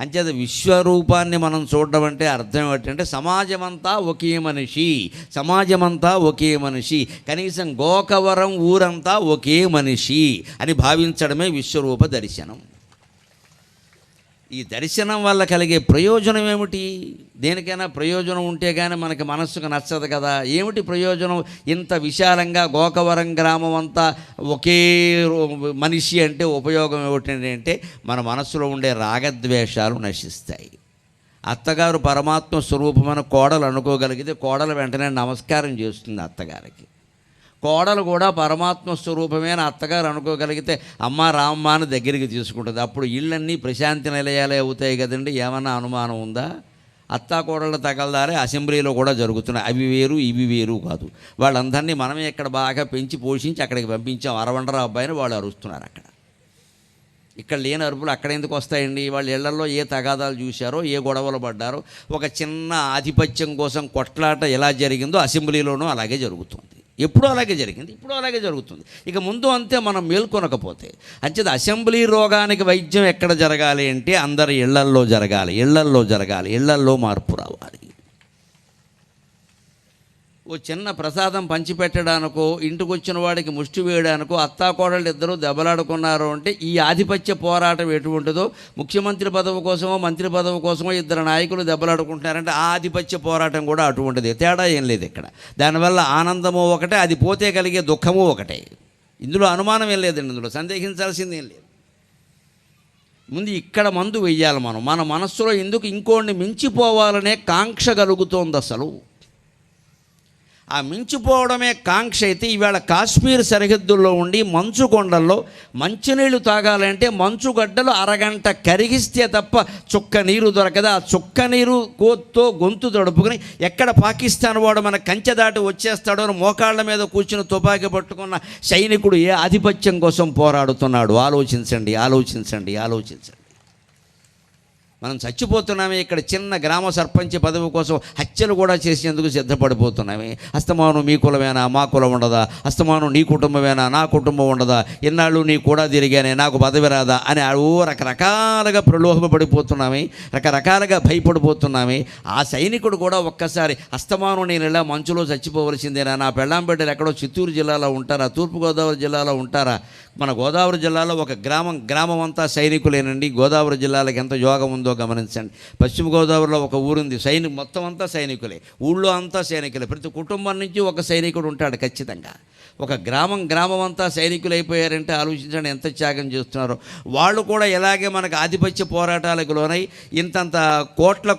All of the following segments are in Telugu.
అంచేత విశ్వరూపాన్ని మనం చూడడం అంటే అర్థం ఏంటంటే సమాజమంతా ఒకే మనిషి, సమాజమంతా ఒకే మనిషి, కనీసం గోకవరం ఊరంతా ఒకే మనిషి అని భావించడమే విశ్వరూప దర్శనం. ఈ దర్శనం వల్ల కలిగే ప్రయోజనం ఏమిటి? దేనికైనా ప్రయోజనం ఉంటే కానీ మనకి మనస్సుకు నచ్చదు కదా. ఏమిటి ప్రయోజనం? ఇంత విశాలంగా గోకవరం గ్రామం అంతా ఒకే మనిషి అంటే ఉపయోగం ఏమిటంటే మన మనస్సులో ఉండే రాగద్వేషాలు నశిస్తాయి. అత్తగారు పరమాత్మ స్వరూపమైన కోడలు అనుకోగలిగితే కోడలు వెంటనే నమస్కారం చేస్తుంది అత్తగారికి. కోడలు కూడా పరమాత్మ స్వరూపమైన అత్తగారు అనుకోగలిగితే అమ్మ రామ్మ అని దగ్గరికి తీసుకుంటుంది. అప్పుడు ఇళ్ళన్నీ ప్రశాంతి నిలయాలే అవుతాయి కదండి. ఏమన్నా అనుమానం ఉందా? అత్తా కోడళ్ళ తగలదారే అసెంబ్లీలో కూడా జరుగుతున్నాయి. అవి వేరు ఇవి వేరు కాదు. వాళ్ళందరినీ మనమే ఇక్కడ బాగా పెంచి పోషించి అక్కడికి పంపించాం. అరవండరా అబ్బాయిని వాళ్ళు అరుస్తున్నారు అక్కడ. ఇక్కడ లేని అరుపులు అక్కడ ఎందుకు వస్తాయండి? వాళ్ళ ఇళ్లలో ఏ తగాదాలు చూశారో, ఏ గొడవలు పడ్డారో, ఒక చిన్న ఆధిపత్యం కోసం కొట్లాట ఎలా జరిగిందో అసెంబ్లీలోనూ అలాగే జరుగుతుంది. ఎప్పుడూ అలాగే జరిగింది, ఇప్పుడు అలాగే జరుగుతుంది. ఇక ముందు అంతే మనం మేల్కొనకపోతే. అంచేత అసెంబ్లీ రోగానికి వైద్యం ఎక్కడ జరగాలి అంటే అందరి ఇళ్లల్లో జరగాలి, ఇళ్లల్లో జరగాలి, ఇళ్లల్లో మార్పు రావాలి. ఓ చిన్న ప్రసాదం పంచిపెట్టడానికో, ఇంటికి వచ్చిన వాడికి ముష్టి వేయడానికో అత్తాకోడళ్ళు ఇద్దరూ దెబ్బలాడుకున్నారు అంటే ఈ ఆధిపత్య పోరాటం ఎటువంటిదో, ముఖ్యమంత్రి పదవి కోసమో మంత్రి పదవి కోసమో ఇద్దరు నాయకులు దెబ్బలాడుకుంటున్నారంటే ఆ ఆధిపత్య పోరాటం కూడా అటువంటిది. తేడా ఏం లేదు ఇక్కడ. దానివల్ల ఆనందము ఒకటే, అది పోతే కలిగే దుఃఖము ఒకటే. ఇందులో అనుమానం ఏం లేదండి, ఇందులో సందేహించాల్సిందేం లేదు. ముందు ఇక్కడ మందు వెయ్యాలి మనం. మన మనస్సులో ఎందుకు ఇంకోడిని మించిపోవాలనే కాంక్ష కలుగుతోంది అసలు. ఆ మించిపోవడమే కాంక్ష అయితే ఈవేళ కాశ్మీర్ సరిహద్దుల్లో ఉండి మంచు కొండల్లో మంచినీళ్ళు తాగాలంటే మంచుగడ్డలు అరగంట కరిగిస్తే తప్ప చుక్క నీరు దొరకదు. ఆ చుక్క నీరు కోత్తో గొంతు తడుపుకుని ఎక్కడ పాకిస్తాన్ వాడు మన కంచె దాటి వచ్చేస్తాడో అని మోకాళ్ళ మీద కూర్చుని తుపాకీ పట్టుకున్న సైనికుడు ఏ ఆధిపత్యం కోసం పోరాడుతున్నాడు? ఆలోచించండి, ఆలోచించండి, ఆలోచించండి. మనం చచ్చిపోతున్నామే. ఇక్కడ చిన్న గ్రామ సర్పంచ్ పదవి కోసం హత్యలు కూడా చేసేందుకు సిద్ధపడిపోతున్నామే. అస్తమానం మీ కులమేనా, మా కులం ఉండదా? అస్తమానం నీ కుటుంబమేనా, నా కుటుంబం ఉండదా? ఎన్నాళ్ళు నీ కూడా తిరిగానే, నాకు పదవి రాదా అని రకరకాలుగా ప్రలోభపడిపోతున్నామే, రకరకాలుగా భయపడిపోతున్నామే. ఆ సైనికుడు కూడా ఒక్కసారి అస్తమానం నేను ఇలా మంచులో చచ్చిపోవలసిందేనా? నా పెళ్ళాం బిడ్డలు ఎక్కడో చిత్తూరు జిల్లాలో ఉంటారా, తూర్పుగోదావరి జిల్లాలో ఉంటారా? మన గోదావరి జిల్లాలో ఒక గ్రామం అంతా సైనికులేనండి. గోదావరి జిల్లాలకు ఎంత యోగం ఉందో గమనించండి. పశ్చిమ గోదావరిలో ఒక ఊరుంది, మొత్తం అంతా సైనికులే, ఊళ్ళో అంతా సైనికులే. ప్రతి కుటుంబం నుంచి ఒక సైనికుడు ఉంటాడు ఖచ్చితంగా. ఒక గ్రామం అంతా సైనికులు అయిపోయారంటే ఆలోచించండి ఎంత త్యాగం చేస్తున్నారో. వాళ్ళు కూడా ఇలాగే మనకు ఆధిపత్య పోరాటాలకు లోనై ఇంతంత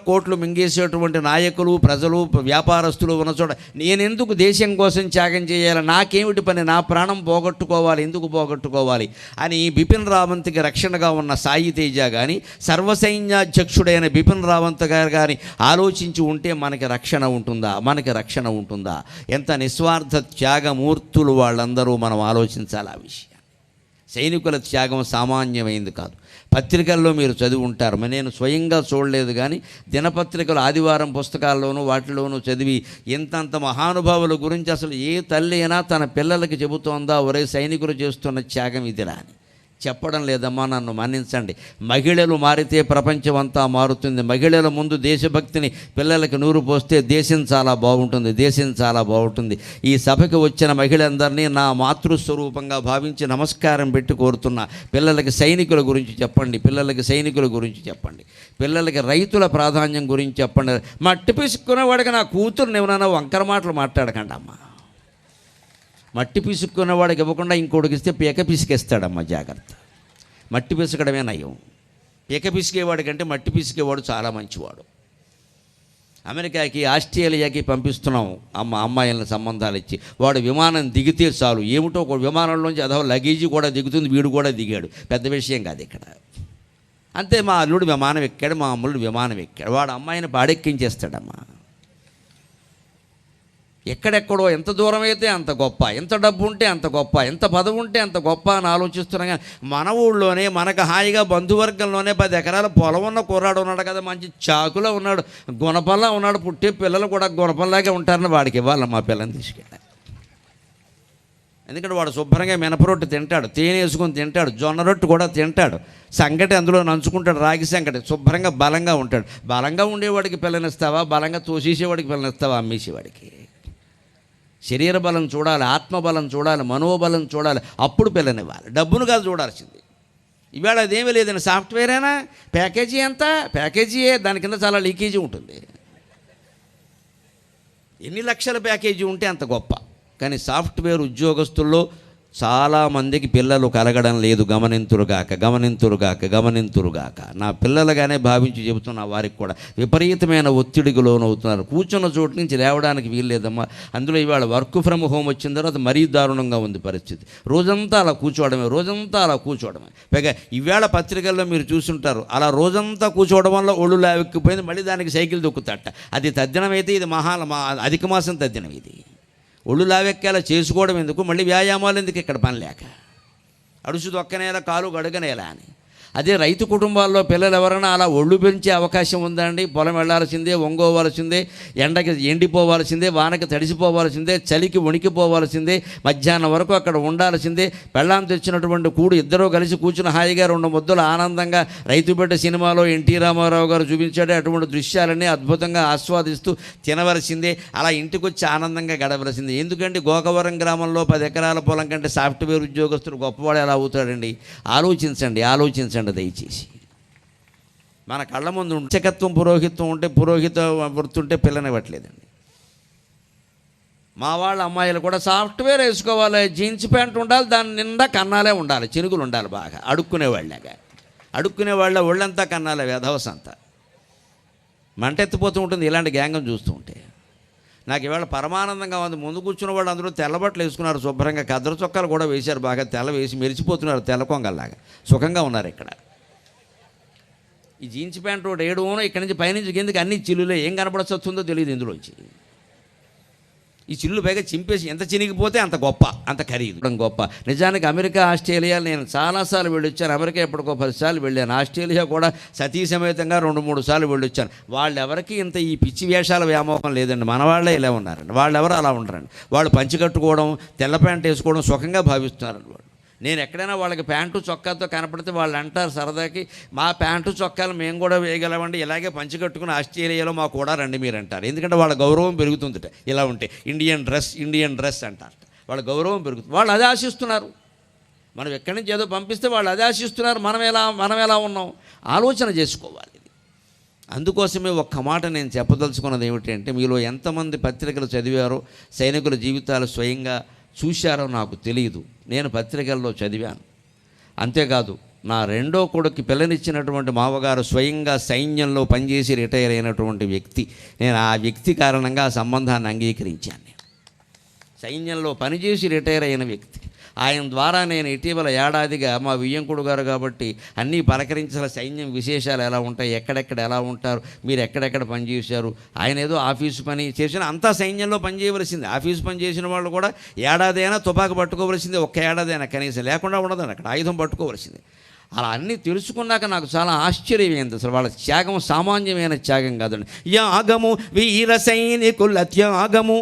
కోట్లు మింగేసేటువంటి నాయకులు, ప్రజలు, వ్యాపారస్తులు ఉన్న చోట నేనెందుకు దేశం కోసం త్యాగం చేయాలి? నాకేమిటి పని? నా ప్రాణం పోగొట్టుకోవాలి, ఎందుకు పోగొట్టుకోవాలి అని బిపిన్ రావంత్కి రక్షణగా ఉన్న సాయి తేజ కానీ, సర్వసైన్యాధ్యక్షుడైన బిపిన్ రావంత్ గారు కానీ ఆలోచించి ఉంటే మనకి రక్షణ ఉంటుందా? మనకి రక్షణ ఉంటుందా? ఎంత నిస్వార్థ త్యాగమూర్తులు వాళ్ళందరూ. మనం ఆలోచించాలి ఆ విషయం. సైనికుల త్యాగం సామాన్యమైంది కాదు. పత్రికల్లో మీరు చదివి ఉంటారు, నేను స్వయంగా చూడలేదు కానీ దినపత్రికలు ఆదివారం పుస్తకాల్లోనూ వాటిలోనూ చదివి ఇంతంత మహానుభావుల గురించి అసలు ఏ తల్లి అయినా తన పిల్లలకి చెబుతోందా ఒరే సైనికులు చేస్తున్న త్యాగం ఇదిరా అని? చెప్పడం లేదమ్మా, నన్ను మన్నించండి. మహిళలు మారితే ప్రపంచం అంతా మారుతుంది. మహిళల ముందు దేశభక్తిని పిల్లలకి నూరు పోస్తే దేశం చాలా బాగుంటుంది, దేశం చాలా బాగుంటుంది. ఈ సభకి వచ్చిన మహిళలందరినీ నా మాతృస్వరూపంగా భావించి నమస్కారం పెట్టి కోరుతున్నా. పిల్లలకి సైనికుల గురించి చెప్పండి, పిల్లలకి సైనికుల గురించి చెప్పండి, పిల్లలకి రైతుల ప్రాధాన్యం గురించి చెప్పండి. మట్టి పిసుక్కునేవాడికి నా కూతురు ఏమన్నా వంకర మాటలు మాట్లాడకండి అమ్మా. మట్టి పిసుక్కునేవాడికి ఇవ్వకుండా ఇంకోటికి ఇస్తే పీక పిసికేస్తాడమ్మా, జాగ్రత్త. మట్టి పిసకడమే నయం. పీక పిసికేవాడి కంటే మట్టి పిసికేవాడు చాలా మంచివాడు. అమెరికాకి, ఆస్ట్రేలియాకి పంపిస్తున్నాం అమ్మాయిలను సంబంధాలు ఇచ్చి. వాడు విమానం దిగితే చాలు, ఏమిటో ఒక విమానంలోంచి అదో లగేజీ కూడా దిగుతుంది, వీడు కూడా దిగాడు. పెద్ద విషయం కాదు ఇక్కడ. అంతే, మా అల్లుడు విమానం ఎక్కాడు, మా అమ్ముడు విమానం ఎక్కాడు. వాడు అమ్మాయిని పాడెక్కించేస్తాడమ్మా. ఎక్కడెక్కడో ఎంత దూరం అయితే అంత గొప్ప, ఎంత డబ్బు ఉంటే అంత గొప్ప, ఎంత పదవి ఉంటే అంత గొప్ప అని ఆలోచిస్తున్నాం. కానీ మన ఊళ్ళోనే మనకు హాయిగా బంధువర్గంలోనే 10 ఎకరాల పొలం ఉన్న కుర్రాడు ఉన్నాడు కదా, మంచి చాకులో ఉన్నాడు, గుణపల్లా ఉన్నాడు. పుట్టే పిల్లలు కూడా గుణపల్లాగే ఉంటారని వాడికి ఇవ్వాలి మా పిల్లని తీసుకెళ్ళి. ఎందుకంటే వాడు శుభ్రంగా మినపరొట్టు తింటాడు, తేనె వేసుకొని తింటాడు, జొన్న రొట్టు కూడా తింటాడు, సంగటి అందులో నంచుకుంటాడు, రాగి సంగటి, శుభ్రంగా బలంగా ఉంటాడు. బలంగా ఉండేవాడికి పిల్లనిస్తావా, బలంగా తోసేసేవాడికి పిల్లనిస్తావా, అమ్మేసేవాడికి? శరీర బలం చూడాలి, ఆత్మబలం చూడాలి, మనోబలం చూడాలి, అప్పుడు పిల్లనివ్వాలి. డబ్బును కాదు చూడాల్సింది. ఇవాళ అదేమీ లేదండి, సాఫ్ట్వేరేనా, ప్యాకేజీ ఎంత, ప్యాకేజీయే, దాని కింద చాలా లీకేజీ ఉంటుంది. ఎన్ని లక్షల ప్యాకేజీ ఉంటే అంత గొప్ప. కానీ సాఫ్ట్వేర్ ఉద్యోగస్తుల్లో చాలామందికి పిల్లలు కలగడం లేదు. గమనింతురుగాక. నా పిల్లలుగానే భావించి చెబుతున్నా, వారికి కూడా విపరీతమైన ఒత్తిడికి లోనవుతున్నారు. కూర్చున్న చోటు నుంచి లేవడానికి వీల్లేదమ్మా. అందులో ఇవాళ వర్క్ ఫ్రమ్ హోమ్ వచ్చిన తర్వాత మరీ దారుణంగా ఉంది పరిస్థితి. రోజంతా అలా కూర్చోవడమే. పైగా ఇవాళ పత్రికల్లో మీరు చూసుంటారు, అలా రోజంతా కూర్చోవడం వల్ల ఒళ్ళు లావెక్కిపోయింది, మళ్ళీ దానికి సైకిల్ దొక్కుతట. అది తద్దినం అయితే, ఇది అధిక మాసం తద్దినం. ఇది ఒళ్ళు లావెక్కేలా చేసుకోవడం ఎందుకు, మళ్ళీ వ్యాయామాలు ఎందుకు, ఇక్కడ పని లేక అడుసు దొక్కనేలా కాలు గడగనేలా అని. అదే రైతు కుటుంబాల్లో పిల్లలు ఎవరైనా అలా ఒళ్ళు పెంచే అవకాశం ఉందండి. పొలం వెళ్ళాల్సిందే, వంగోవాల్సిందే, ఎండకి ఎండిపోవాల్సిందే, వానకి తడిసిపోవాల్సిందే, చలికి వణికిపోవాల్సిందే, మధ్యాహ్నం వరకు అక్కడ ఉండాల్సిందే. పెళ్ళాం తెచ్చినటువంటి కూడు ఇద్దరూ కలిసి కూర్చుని హాయిగా 2 ముద్దలు ఆనందంగా రైతు బిడ్డ సినిమాలో ఎన్టీ రామారావు గారు చూపించాడే అటువంటి దృశ్యాలన్నీ అద్భుతంగా ఆస్వాదిస్తూ తినవలసిందే. అలా ఇంటికి వచ్చి ఆనందంగా గడవలసిందే. ఎందుకంటే గోకవరం గ్రామంలో 10 ఎకరాల పొలం కంటే సాఫ్ట్వేర్ ఉద్యోగస్తుడు గొప్పవాడు ఎలా అవుతాడండి? ఆలోచించండి దయచేసి. మన కళ్ళ ముందు అర్చకత్వం, పురోహిత్వం ఉంటే, పురోహిత వృత్తి ఉంటే పిల్లనివ్వట్లేదండి. మా వాళ్ళ అమ్మాయిలు కూడా సాఫ్ట్వేర్ వేసుకోవాలి, జీన్స్ ప్యాంట్ ఉండాలి, దాని నిండా కన్నాలే ఉండాలి, చెనుగులు ఉండాలి, బాగా అడుక్కునే వాళ్ళ ఒళ్ళంతా కన్నాలే, వేధవసంతా మంటెత్తిపోతూ ఉంటుంది ఇలాంటి గ్యాంగం చూస్తూ ఉంటే. నాకు ఇవాళ పరమానందంగా ఉంది. ముందు కూర్చున్న వాళ్ళు అందరూ తెల్లబట్టలు వేసుకున్నారు, శుభ్రంగా కద్దరు చొక్కాలు కూడా వేశారు, బాగా తెల్ల వేసి మెరిచిపోతున్నారు, తెల్ల కొంగల్లాగా సుఖంగా ఉన్నారు. ఇక్కడ ఈ జీన్స్ ప్యాంట్ ఒకటి ఏడును, ఇక్కడి నుంచి పైనుంచి కిందకి అన్ని చిల్లులే, ఏం కనపడొస్తుందో తెలియదు ఇందులోంచి. ఈ చిల్లు పైగా చింపేసి ఎంత చినిగిపోతే అంత గొప్ప, అంత ఖరీదు గొప్ప. నిజానికి అమెరికా, ఆస్ట్రేలియా నేను చాలాసార్లు వెళ్ళొచ్చాను. అమెరికా ఎప్పటికో 10 సార్లు వెళ్ళాను. ఆస్ట్రేలియా కూడా సతీ సమేతంగా 2-3 సార్లు వెళ్ళొచ్చాను. వాళ్ళెవరికి ఇంత ఈ పిచ్చి వేషాల వ్యామోహం లేదండి. మన వాళ్ళే ఇలా ఉన్నారండి. వాళ్ళెవరు అలా ఉండరండి. వాళ్ళు పంచి కట్టుకోవడం, తెల్ల ప్యాంట్ వేసుకోవడం సుఖంగా భావిస్తున్నారండి. వాళ్ళు, నేను ఎక్కడైనా వాళ్ళకి ప్యాంటు చొక్కాతో కనపడితే వాళ్ళు అంటారు సరదాకి, మా ప్యాంటు చొక్కాలు మేము కూడా వేయగలమండి, ఇలాగే పంచి కట్టుకుని ఆస్ట్రేలియాలో మా కూడా రండి మీరు అంటారు. ఎందుకంటే వాళ్ళ గౌరవం పెరుగుతుందట ఇలా ఉంటే. ఇండియన్ డ్రెస్ అంటారు. వాళ్ళ గౌరవం పెరుగుతుంది. వాళ్ళు అదే ఆశిస్తున్నారు. మనం ఎక్కడి నుంచి ఏదో పంపిస్తే వాళ్ళు అదే ఆశిస్తున్నారు. మనం ఎలా ఉన్నాం ఆలోచన చేసుకోవాలి. అందుకోసమే ఒక్క మాట నేను చెప్పదలుచుకున్నది ఏమిటంటే, మీలో ఎంతమంది పత్రికలు చదివారో, సైనికుల జీవితాలు స్వయంగా చూశారో నాకు తెలియదు. నేను పత్రికల్లో చదివాను. అంతేకాదు, నా రెండో కొడుకు పిల్లనిచ్చినటువంటి మావగారు స్వయంగా సైన్యంలో పనిచేసి రిటైర్ అయినటువంటి వ్యక్తి. నేను ఆ వ్యక్తి కారణంగా ఆ సంబంధాన్ని అంగీకరించాను. సైన్యంలో పనిచేసి రిటైర్ అయిన వ్యక్తి. ఆయన ద్వారా నేను ఇటీవల ఏడాదిగా, మా వియ్యంకుడు గారు కాబట్టి అన్నీ పలకరించిన, సైన్యం విశేషాలు ఎలా ఉంటాయి, ఎక్కడెక్కడ ఎలా ఉంటారు, మీరు ఎక్కడెక్కడ పనిచేశారు, ఆయన ఏదో ఆఫీసు పని చేసిన, అంతా సైన్యంలో పనిచేయవలసింది. ఆఫీసు పని చేసిన వాళ్ళు కూడా ఏడాదైనా తుపాకు పట్టుకోవలసిందే, ఒక్క ఏడాదైనా కనీసం, లేకుండా ఉండదని అక్కడ ఆయుధం పట్టుకోవలసింది. అలా అన్నీ తెలుసుకున్నాక నాకు చాలా ఆశ్చర్యమైంది. అసలు వాళ్ళ త్యాగం సామాన్యమైన త్యాగం కాదండి. యాగము వీర సైనికుల త్యాగము,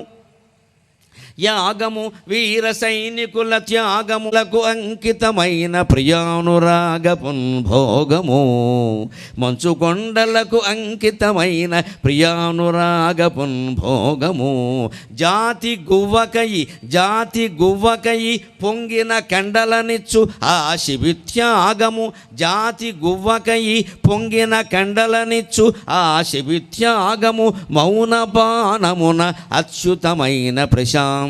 వీర సైనికుల త్యాగములకు అంకితమైన ప్రియానురాగపున్ భోగము, మంచు కొండలకు అంకితమైన ప్రియానురాగపున్ భోగము, జాతి గువ్వకై పొంగిన కండలనిచ్చు ఆ శిబిత్యాగము, జాతి గువ్వకై పొంగిన కండలనిచ్చు ఆ శిబిత్యాగము, మౌనపానమున అచ్యుతమైన ప్రశాంతినందెడిన్,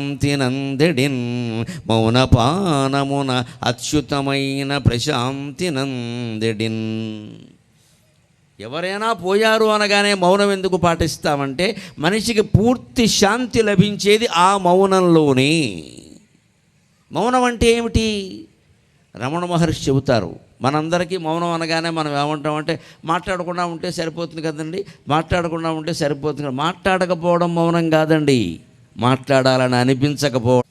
మౌనపానమున అచ్యుతమైన ప్రశాంతినందెడిన్. ఎవరైనా పోయారు అనగానే మౌనం ఎందుకు పాటిస్తామంటే, మనిషికి పూర్తి శాంతి లభించేది ఆ మౌనంలోనే. మౌనం అంటే ఏమిటి? రమణ మహర్షి చెబుతారు, మనందరికీ మౌనం అనగానే మనం ఏమంటామంటే, మాట్లాడకుండా ఉంటే సరిపోతుంది కదండి, మాట్లాడకుండా ఉంటే సరిపోతుంది. మాట్లాడకపోవడం మౌనం కాదండి, మాట్లాడాలని అనిపించకపోవడం.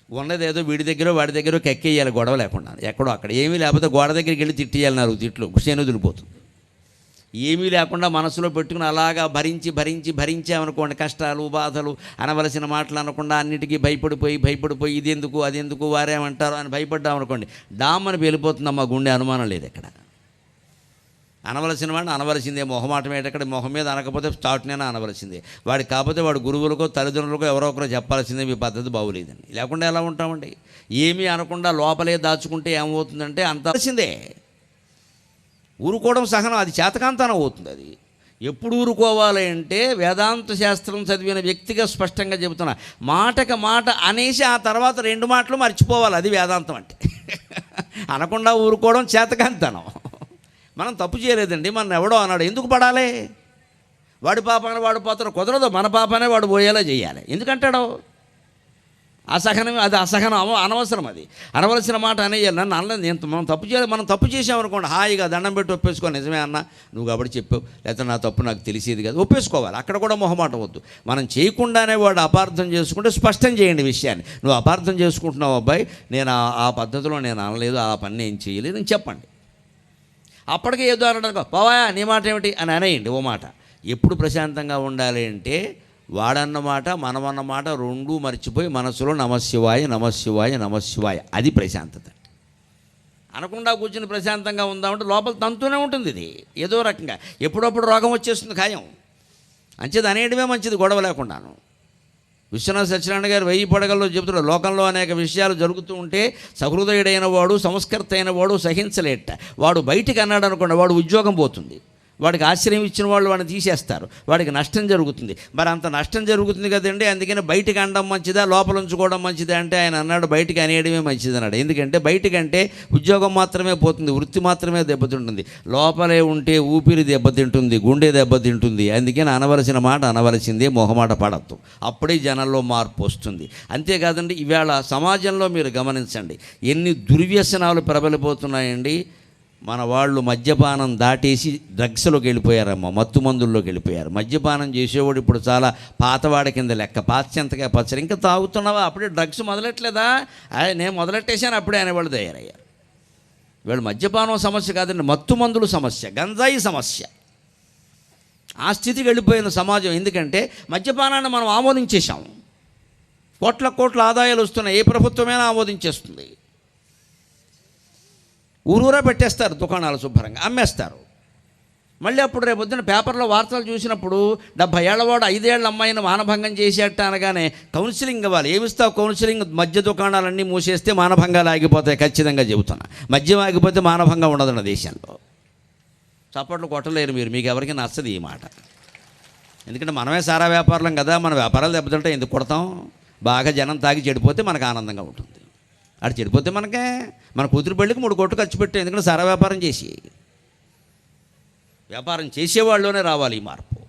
ఉన్నదేదో వీడి దగ్గర వాడి దగ్గర కెక్కేయాలి, గొడవ లేకుండా. ఎక్కడో అక్కడ ఏమీ లేకపోతే గోడ దగ్గరికి వెళ్ళి తిట్టేయాలి, 4 తిట్లు, శని వదిలిపోతుంది. ఏమీ లేకుండా మనసులో పెట్టుకుని అలాగా భరించామనుకోండి, కష్టాలు బాధలు అనవలసిన మాటలు అనకుండా అన్నిటికీ భయపడిపోయి ఇదెందుకు అదెందుకు వారేమంటారు అని భయపడ్డామనుకోండి, డామ్మని వెళ్ళిపోతుందమ్మా గుండె, అనుమానం లేదు ఇక్కడ. అనవలసిన వాడిని అనవలసిందే, మొహమాటం ఏంటక్కడ, మొహం మీద అనకపోతే స్టార్ట్నైనా అనవలసిందే. వాడికి కాకపోతే వాడు గురువులకో తల్లిదండ్రులకో ఎవరో ఒకరో చెప్పాల్సిందే, మీ పద్ధతి బాగులేదని. లేకుండా ఎలా ఉంటామండి? ఏమీ అనకుండా లోపలే దాచుకుంటే ఏమవుతుందంటే అంతవలసిందే. ఊరుకోవడం సహనం, అది చేతకాంతనం అవుతుంది. అది ఎప్పుడు ఊరుకోవాలి అంటే వేదాంత శాస్త్రం చదివిన వ్యక్తిగా స్పష్టంగా చెబుతున్నా, మాటకి మాట అనేసి ఆ తర్వాత 2 మాటలు మర్చిపోవాలి. అది వేదాంతం అంటే. అనకుండా ఊరుకోవడం చేతకాంతనం. మనం తప్పు చేయలేదండి, మన ఎవడో అన్నాడు, ఎందుకు పడాలి? వాడి పాపాన్ని వాడు పోతాడు, కుదరదు. మన పాపానే వాడు పోయేలా చేయాలి. ఎందుకంటాడు? అసహనం, అది అసహనం, అనవసరం. అది అనవలసిన మాట అనేయాలి. నన్ను అనలేదు, మనం తప్పు చేయాలి. మనం తప్పు చేసామనుకోండి, హాయిగా దండం పెట్టి ఒప్పేసుకో, నిజమే అన్న నువ్వు కాబట్టి చెప్పావు, లేకపోతే నా తప్పు నాకు తెలిసేది కదా, ఒప్పేసుకోవాలి. అక్కడ కూడా మొహమాటం వద్దు. మనం చేయకుండానే వాడు అపార్థం చేసుకుంటే స్పష్టం చేయండి విషయాన్ని. నువ్వు అపార్థం చేసుకుంటున్నావు అబ్బాయి, నేను ఆ పద్ధతిలో నేను అనలేదు, ఆ పని నేను చేయలేదు అని చెప్పండి. అప్పటికే ఏదో అనడానికి పోవాయా నీ మాట ఏమిటి అని అనేయండి ఓ మాట. ఎప్పుడు ప్రశాంతంగా ఉండాలి అంటే వాడన్నమాట మనమన్నమాట 2 మర్చిపోయి మనసులో నమశివాయ నమశివాయ నమశివాయ, అది ప్రశాంతత. అనకుండా కూర్చుని ప్రశాంతంగా ఉందామంటే లోపల తంతూనే ఉంటుంది. ఇది ఏదో రకంగా ఎప్పుడప్పుడు రోగం వచ్చేస్తుంది ఖాయం. అంచేది అనేయడమే మంచిది, గొడవ లేకుండాను. విశ్వనాథ సత్యనారాయణ గారు 1000 పడగల్లో చెబుతున్నారు, లోకంలో అనేక విషయాలు జరుగుతూ ఉంటే సహృదయుడైన వాడు, సంస్కృత అయిన వాడు సహించలేట. వాడు బయటికి అన్నాడు అనుకోండి, వాడు ఉద్యోగం పోతుంది, వాడికి ఆశ్రయం ఇచ్చిన వాళ్ళు వాడిని తీసేస్తారు, వాడికి నష్టం జరుగుతుంది. మరి అంత నష్టం జరుగుతుంది కదండి, అందుకని బయటికి అనడం మంచిదా లోపల ఉంచుకోవడం మంచిదా అంటే ఆయన అన్నాడు బయటికి అనేయడమే మంచిది అన్నాడు. ఎందుకంటే బయటికంటే ఉద్యోగం మాత్రమే పోతుంది, వృత్తి మాత్రమే దెబ్బతింటుంది. లోపలే ఉంటే ఊపిరి దెబ్బతింటుంది, గుండె దెబ్బతింటుంది. అందుకని అనవలసిన మాట అనవలసిందే, మొహమాట పడద్దు. అప్పుడే జనంలో మార్పు వస్తుంది. అంతేకాదండి, ఇవాళ సమాజంలో మీరు గమనించండి, ఎన్ని దుర్వ్యసనాలు ప్రబలిపోతున్నాయండి. మన వాళ్ళు మద్యపానం దాటేసి డ్రగ్స్లోకి వెళ్ళిపోయారమ్మ, మత్తు మందుల్లోకి వెళ్ళిపోయారు. మద్యపానం చేసేవాడు ఇప్పుడు చాలా పాతవాడి కింద లెక్క, పాశ్చంతగా పచ్చడి. ఇంకా తాగుతున్నావా, అప్పుడే డ్రగ్స్ మొదలెట్టలేదా, నేను మొదలెట్టేశాను అప్పుడే అనేవాళ్ళు తయారయ్యారు. వీళ్ళు మద్యపానం సమస్య కాదండి, మత్తు మందులు సమస్య, గంజాయి సమస్య. ఆ స్థితికి వెళ్ళిపోయిన సమాజం. ఎందుకంటే మద్యపానాన్ని మనం ఆమోదించేశాం. కోట్ల ఆదాయాలు వస్తున్నాయి, ఏ ప్రభుత్వమైనా ఆమోదించేస్తుంది. ఊరూరా పెట్టేస్తారు దుకాణాలు, శుభ్రంగా అమ్మేస్తారు. మళ్ళీ అప్పుడు రేపొద్దున పేపర్లో వార్తలు చూసినప్పుడు 70 ఏళ్లవాడు 5 ఏళ్ల అమ్మాయిని మానభంగం చేసేట అనగానే కౌన్సిలింగ్ ఇవ్వాలి. ఏమిస్తావు కౌన్సిలింగ్? మద్య దుకాణాలన్నీ మూసేస్తే మానభంగాలు ఆగిపోతాయి, ఖచ్చితంగా చెబుతున్నా. మద్యం ఆగిపోతే మానభంగం ఉండదన్న దేశంలో. చప్పట్లు కొట్టలేరు మీరు, మీకు ఎవరికి నచ్చదు ఈ మాట. ఎందుకంటే మనమే సారా వ్యాపారం కదా, మన వ్యాపారాలు దెబ్బతింటే ఎందుకు కొడతాం? బాగా జనం తాగి చెడిపోతే మనకు ఆనందంగా ఉంటుంది. అటు చెడిపోతే మనకే, మన కూతురు పెళ్ళికి 3 కోట్లు ఖర్చు పెట్టాం, ఎందుకంటే సారా వ్యాపారం చేసి. వ్యాపారం చేసేవాళ్ళలోనే రావాలి ఈ మార్పు.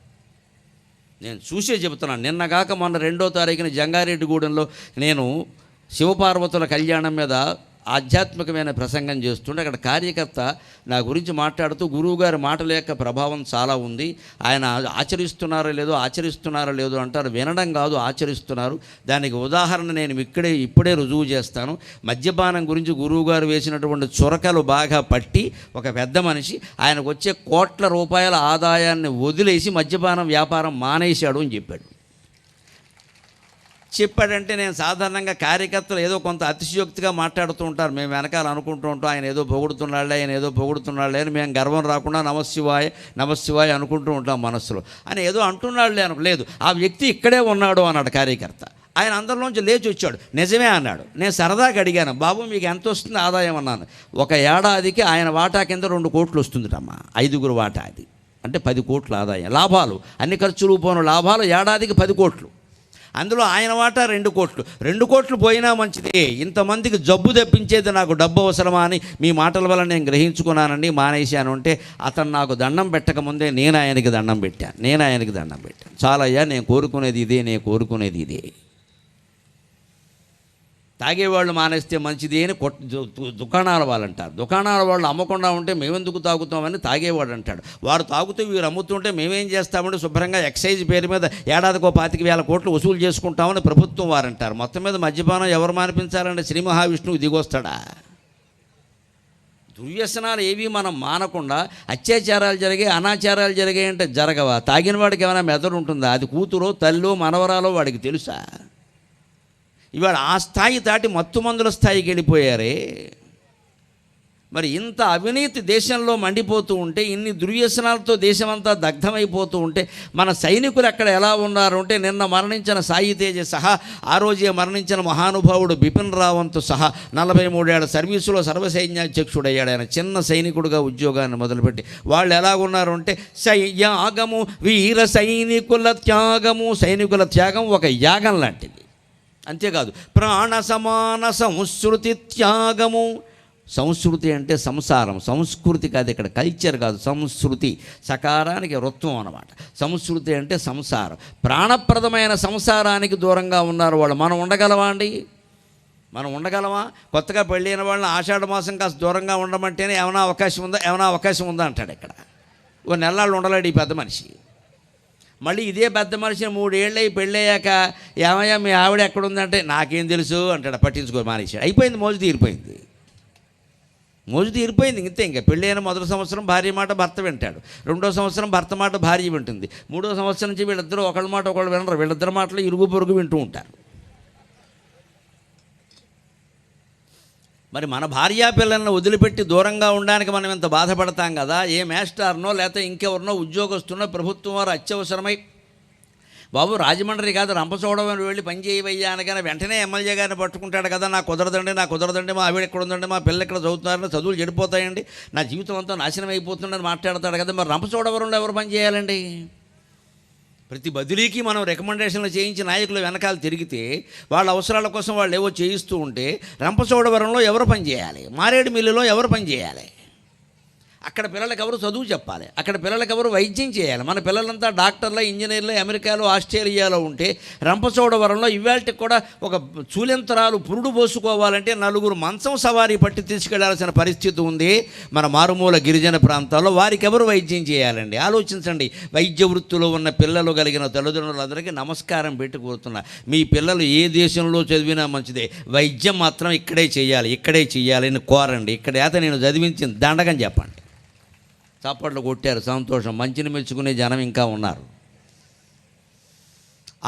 నేను చూసే చెబుతున్నాను. నిన్నగాక మొన్న 2వ తారీఖున జంగారెడ్డిగూడెంలో నేను శివపార్వతుల కళ్యాణం మీద ఆధ్యాత్మికమైన ప్రసంగం చేస్తుంటే అక్కడ కార్యకర్త నా గురించి మాట్లాడుతూ గురువుగారి మాటల యొక్క ప్రభావం చాలా ఉంది, ఆయన ఆచరిస్తున్నారో లేదో అంటారు. వినడం కాదు, ఆచరిస్తున్నారు. దానికి ఉదాహరణ నేను ఇప్పుడే రుజువు చేస్తాను. మద్యపానం గురించి గురువుగారు వేసినటువంటి చురకలు బాగా పట్టి ఒక పెద్ద మనిషి ఆయనకు వచ్చే కోట్ల రూపాయల ఆదాయాన్ని వదిలేసి మద్యపానం వ్యాపారం మానేశాడు అని చెప్పాడంటే నేను సాధారణంగా కార్యకర్తలు ఏదో కొంత అతిశయోక్తిగా మాట్లాడుతూ ఉంటారు. మేము వెనకాల అనుకుంటూ ఉంటాం, ఆయన ఏదో పొగుడుతున్నాడులే అని మేము గర్వం రాకుండా నమశివాయ అనుకుంటూ ఉంటాం మనస్సులో. అని ఏదో అంటున్నాడులే అనుకోలేదు, ఆ వ్యక్తి ఇక్కడే ఉన్నాడు అన్నాడు కార్యకర్త. ఆయన అందరిలోంచి లేచి వచ్చాడు, నిజమే అన్నాడు. నేను సరదాగా అడిగాను, బాబు మీకు ఎంత వస్తుంది ఆదాయం అన్నాను. ఒక ఏడాదికి ఆయన వాటా కింద 2 కోట్లు వస్తుందిటమ్మా, 5గురు వాటా, అది అంటే 10 కోట్ల ఆదాయం. లాభాలు అన్ని ఖర్చులు పోను లాభాలు ఏడాదికి 10 కోట్లు. అందులో ఆయన వాటా 2 కోట్లు. 2 కోట్లు పోయినా మంచిదే, ఇంతమందికి జబ్బు తెప్పించేది నాకు డబ్బు అవసరమా అని మీ మాటల వల్ల నేను గ్రహించుకున్నానండి, మానేశాను అంటే అతను నాకు దండం పెట్టకముందే నేను ఆయనకి దండం పెట్టాను. చాలయ్యా, నేను కోరుకునేది ఇదే. తాగేవాళ్ళు మానేస్తే మంచిది అని దుకాణాల వాళ్ళు అంటారు. దుకాణాల వాళ్ళు అమ్మకుండా ఉంటే మేమెందుకు తాగుతామని తాగేవాడు అంటాడు. వారు తాగుతూ వీరు అమ్ముతుంటే మేమేం చేస్తామంటే శుభ్రంగా ఎక్సైజ్ పేరు మీద ఏడాదికో 25,000 కోట్లు వసూలు చేసుకుంటామని ప్రభుత్వం వారు అంటారు. మొత్తం మీద మద్యపానం ఎవరు మానిపించాలంటే శ్రీ మహావిష్ణువు దిగొస్తాడా? దుర్వ్యసనాలు ఏవి మనం మానకుండా అత్యాచారాలు జరిగాయి, అనాచారాలు జరిగాయి అంటే జరగవా? తాగిన వాడికి ఏమైనా మెదడు ఉంటుందా? అది కూతురో తల్లో మనవరాలో వాడికి తెలుసా? ఇవాళ ఆ స్థాయి దాటి మత్తుమందుల స్థాయికి వెళ్ళిపోయారే. మరి ఇంత అవినీతి దేశంలో మండిపోతూ ఉంటే, ఇన్ని దుర్వ్యసనాలతో దేశమంతా దగ్ధమైపోతూ ఉంటే, మన సైనికులు ఎక్కడ ఎలా ఉన్నారు అంటే, నిన్న మరణించిన సాయి తేజ సహా, ఆ రోజే మరణించిన మహానుభావుడు బిపిన్ రావంత్ సహా 43 ఏళ్ల సర్వీసులో సర్వసైన్యాధ్యక్షుడయ్యాడు. ఆయన చిన్న సైనికుడిగా ఉద్యోగాన్ని మొదలుపెట్టి వాళ్ళు ఎలాగున్నారు అంటే, సైయాగము వీర సైనికుల త్యాగము, సైనికుల త్యాగం ఒక యాగం లాంటిది. అంతేకాదు ప్రాణ సమాన సంస్కృతి త్యాగము. సంస్కృతి అంటే సంసారం, సంస్కృతి కాదు ఇక్కడ, కల్చర్ కాదు, సంస్కృతి సకారానికి రుత్వం అన్నమాట. సంస్కృతి అంటే సంసారం, ప్రాణప్రదమైన సంసారానికి దూరంగా ఉన్నారు వాళ్ళు. మనం ఉండగలమా అండి? మనం ఉండగలమా? కొత్తగా పెళ్ళైన వాళ్ళని ఆషాఢ మాసం కాస్త దూరంగా ఉండమంటేనే ఏమైనా అవకాశం ఉందా అంటాడు. ఇక్కడ ఓ నెలలు ఉండలేడు ఈ పెద్ద మనిషి. మళ్ళీ ఇదే పెద్ద మనిషిని 3 ఏళ్ళు అయి పెళ్ళయ్యాక, ఏమయ్యా మీ ఆవిడ ఎక్కడుందంటే నాకేం తెలుసు అంటాడు. పట్టించుకో మానేశాడు. అయిపోయింది, మోజు తీరిపోయింది. ఇంతే. ఇంకా పెళ్ళైన మొదటి సంవత్సరం భార్య మాట భర్త వింటాడు, 2వ సంవత్సరం భర్త మాట భార్య వింటుంది, 3వ సంవత్సరం నుంచి వీళ్ళిద్దరూ ఒకళ్ళ మాట ఒకళ్ళు వినరు, వీళ్ళిద్దరి మాటలు ఇరుగు పొరుగు వింటూ ఉంటారు. మరి మన భార్యా పిల్లలను వదిలిపెట్టి దూరంగా ఉండడానికి మనం ఎంత బాధపడతాం కదా. ఏ మేస్టార్నో లేకపోతే ఇంకెవరినో ఉద్యోగస్తున్నో ప్రభుత్వం వారు అత్యవసరమై, బాబు రాజమండ్రి కాదు రంపచోడవరం వెళ్ళి పని చేయవయ్యా అనగానే వెంటనే ఎమ్మెల్యే గారిని పట్టుకుంటాడు కదా. నాకు కుదరదండి, మా ఆవిడ ఎక్కడ ఉందండి, మా పిల్లలు ఎక్కడ చదువుతున్నారని, చదువులు చెడిపోతాయండి, నా జీవితం అంతా నాశనం అయిపోతుందని మాట్లాడతాడు కదా. మరి రంపచోడవరంలో ఎవరు పని చేయాలండి? ప్రతి బదిలీకి మనం రికమెండేషన్లు చేయించి నాయకులు వెనకాల తిరిగితే, వాళ్ళ అవసరాల కోసం వాళ్ళు ఏవో చేయిస్తూ ఉంటే, రంపచోడవరంలో ఎవరు పని చేయాలి? మారేడుమిల్లిలో ఎవరు పని చేయాలి? అక్కడ పిల్లలకి ఎవరు చదువు చెప్పాలి? అక్కడ పిల్లలకి ఎవరు వైద్యం చేయాలి? మన పిల్లలంతా డాక్టర్లు, ఇంజనీర్లు అమెరికాలో, ఆస్ట్రేలియాలో ఉంటే, రంపచోడవరంలో ఇవాళకి కూడా ఒక చూలెంతరాలు పురుడు పోసుకోవాలంటే 4 మంచం సవారీ పట్టి తీసుకెళ్లాల్సిన పరిస్థితి ఉంది మన మారుమూల గిరిజన ప్రాంతాల్లో. వారికి ఎవరు వైద్యం చేయాలండి? ఆలోచించండి. వైద్య వృత్తిలో ఉన్న పిల్లలు కలిగిన తల్లిదండ్రులందరికీ నమస్కారం పెట్టి కోరుతున్నా, మీ పిల్లలు ఏ దేశంలో చదివినా మంచిదే, వైద్యం మాత్రం ఇక్కడే చేయాలి అని కోరండి. ఇక్కడ నేను చదివించిన దండగని చెప్పండి. చప్పట్లు కొట్టారు, సంతోషం. మంచిని మెచ్చుకునే జనం ఇంకా ఉన్నారు.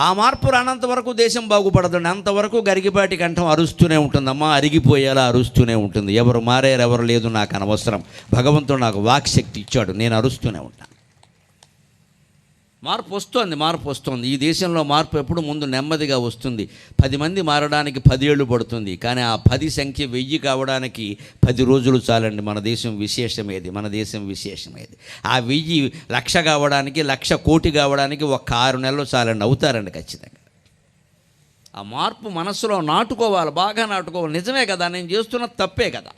ఆ మార్పు రానంత వరకు దేశం బాగుపడదండి. అంతవరకు గరిగిపాటి కంఠం అరుస్తూనే ఉంటుందమ్మా, అరిగిపోయేలా అరుస్తూనే ఉంటుంది. ఎవరు మారారు ఎవరు లేదు నాకు అనవసరం. భగవంతుడు నాకు వాక్శక్తి ఇచ్చాడు, నేను అరుస్తూనే ఉంటాను. మార్పు వస్తుంది. ఈ దేశంలో మార్పు ఎప్పుడు ముందు నెమ్మదిగా వస్తుంది. 10 మంది మారడానికి 10 ఏళ్ళు పడుతుంది. కానీ ఆ 10 సంఖ్య 1000 కావడానికి 10 రోజులు చాలండి. మన దేశం విశేషమేది. ఆ 1000 లక్ష కావడానికి, 1,00,000 కోటి కావడానికి 6 నెలలు చాలండి. అవుతారండి ఖచ్చితంగా. ఆ మార్పు మనస్సులో నాటుకోవాలి, బాగా నాటుకోవాలి. నిజమే కదా, నేను చేస్తున్న తప్పే కదా.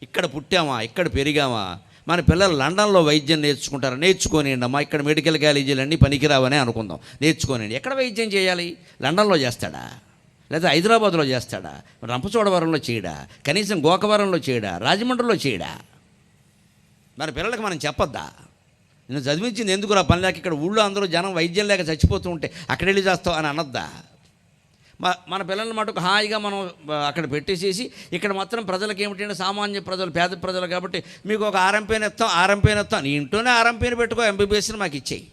ఇక్కడ పుట్టామా, ఇక్కడ పెరిగామా, మన పిల్లలు లండన్లో వైద్యం నేర్చుకోనియండి అమ్మా. ఇక్కడ మెడికల్ కాలేజీలన్నీ పనికిరావని అనుకుందాం, నేర్చుకోనియండి. ఎక్కడ వైద్యం చేయాలి? లండన్లో చేస్తాడా, లేదా హైదరాబాద్లో చేస్తాడా, రంపచోడవరంలో చేయడా, కనీసం గోకవరంలో చేయడా, రాజమండ్రిలో చేయడా? మన పిల్లలకు మనం చెప్పొద్దా? నేను చదివించింది ఎందుకు రా పని లేక, ఇక్కడ ఊళ్ళో అందరూ జనం వైద్యం లేక చచ్చిపోతూ ఉంటే అక్కడ వెళ్ళి చేస్తావు అని అనొద్దా? మన పిల్లల మటుకు హాయిగా మనం అక్కడ పెట్టేసేసి, ఇక్కడ మాత్రం ప్రజలకు ఏమిటంటే, సామాన్య ప్రజలు, పేద ప్రజలు కాబట్టి మీకు ఒక ఆర్ఎంపీని ఇస్తాం, నీ ఇంట్లోనే ఆర్ఎంపీని పెట్టుకో, ఎంబీబీఎస్ని మాకు ఇచ్చేయి.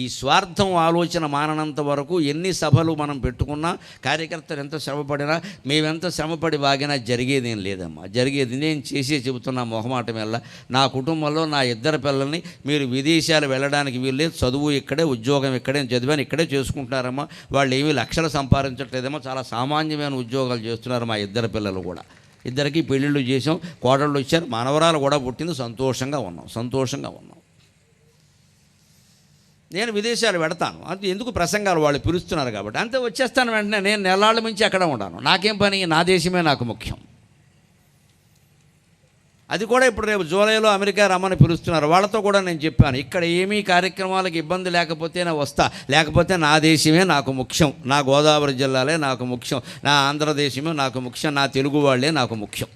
ఈ స్వార్థం ఆలోచన మాననంత వరకు ఎన్ని సభలు మనం పెట్టుకున్నా, కార్యకర్తలు ఎంత శ్రమపడినా, మేమెంత శ్రమపడి వాగినా జరిగేదేం లేదమ్మా. నేను చెబుతున్నా మొహమాటం వల్ల, నా కుటుంబంలో నా 2 పిల్లల్ని మీరు విదేశాలు వెళ్ళడానికి వీల్లేదు, చదువు ఇక్కడే, ఉద్యోగం ఇక్కడే, చదివాను ఇక్కడే చేసుకుంటున్నారమ్మా. వాళ్ళు ఏమీ లక్షలు సంపాదించట్లేదమ్మా, చాలా సామాన్యమైన ఉద్యోగాలు చేస్తున్నారు మా 2 పిల్లలు కూడా. 2కి పెళ్ళిళ్ళు చేసాం, కోడళ్ళు వచ్చారు, మనవరాలు కూడా పుట్టింది. సంతోషంగా ఉన్నాం. నేను విదేశాలు పెడతాను అంటే ఎందుకు, ప్రసంగాలు వాళ్ళు పిలుస్తున్నారు కాబట్టి అంతే, వచ్చేస్తాను వెంటనే. నేను నెలల నుంచి అక్కడ ఉన్నాను, నాకేం పని, నా దేశమే నాకు ముఖ్యం. అది కూడా ఇప్పుడు రేపు జూలైలో అమెరికా రమ్మని పిలుస్తున్నారు, వాళ్ళతో కూడా నేను చెప్పాను, ఇక్కడ ఏమీ కార్యక్రమాలకు ఇబ్బంది లేకపోతే నేను వస్తా, లేకపోతే నా దేశమే నాకు ముఖ్యం, నా గోదావరి జిల్లాలే నాకు ముఖ్యం, నా ఆంధ్రదేశమే నాకు ముఖ్యం, నా తెలుగు వాళ్ళే నాకు ముఖ్యం.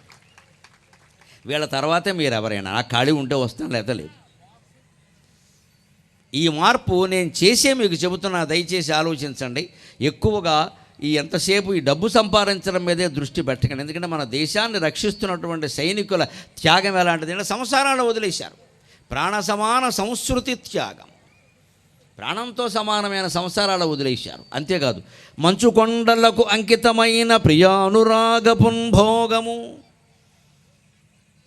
వీళ్ళ తర్వాతే మీరు ఎవరైనా, నాకు ఖాళీ ఉంటే వస్తాను, లేదా లేదు. ఈ మార్పు నేను చేసే మీకు చెబుతున్నా, దయచేసి ఆలోచించండి. ఎక్కువగా ఈ ఎంతసేపు ఈ డబ్బు సంపాదించడం మీదే దృష్టి పెట్టకండి. ఎందుకంటే మన దేశాన్ని రక్షిస్తున్నటువంటి సైనికుల త్యాగం ఎలాంటిది అంటే సంసారాలు వదిలేశారు. ప్రాణ సమాన సంస్కృతి త్యాగం, ప్రాణంతో సమానమైన సంసారాలు వదిలేశారు. అంతేకాదు మంచు కొండలకు అంకితమైన ప్రియానురాగపుంభోగము,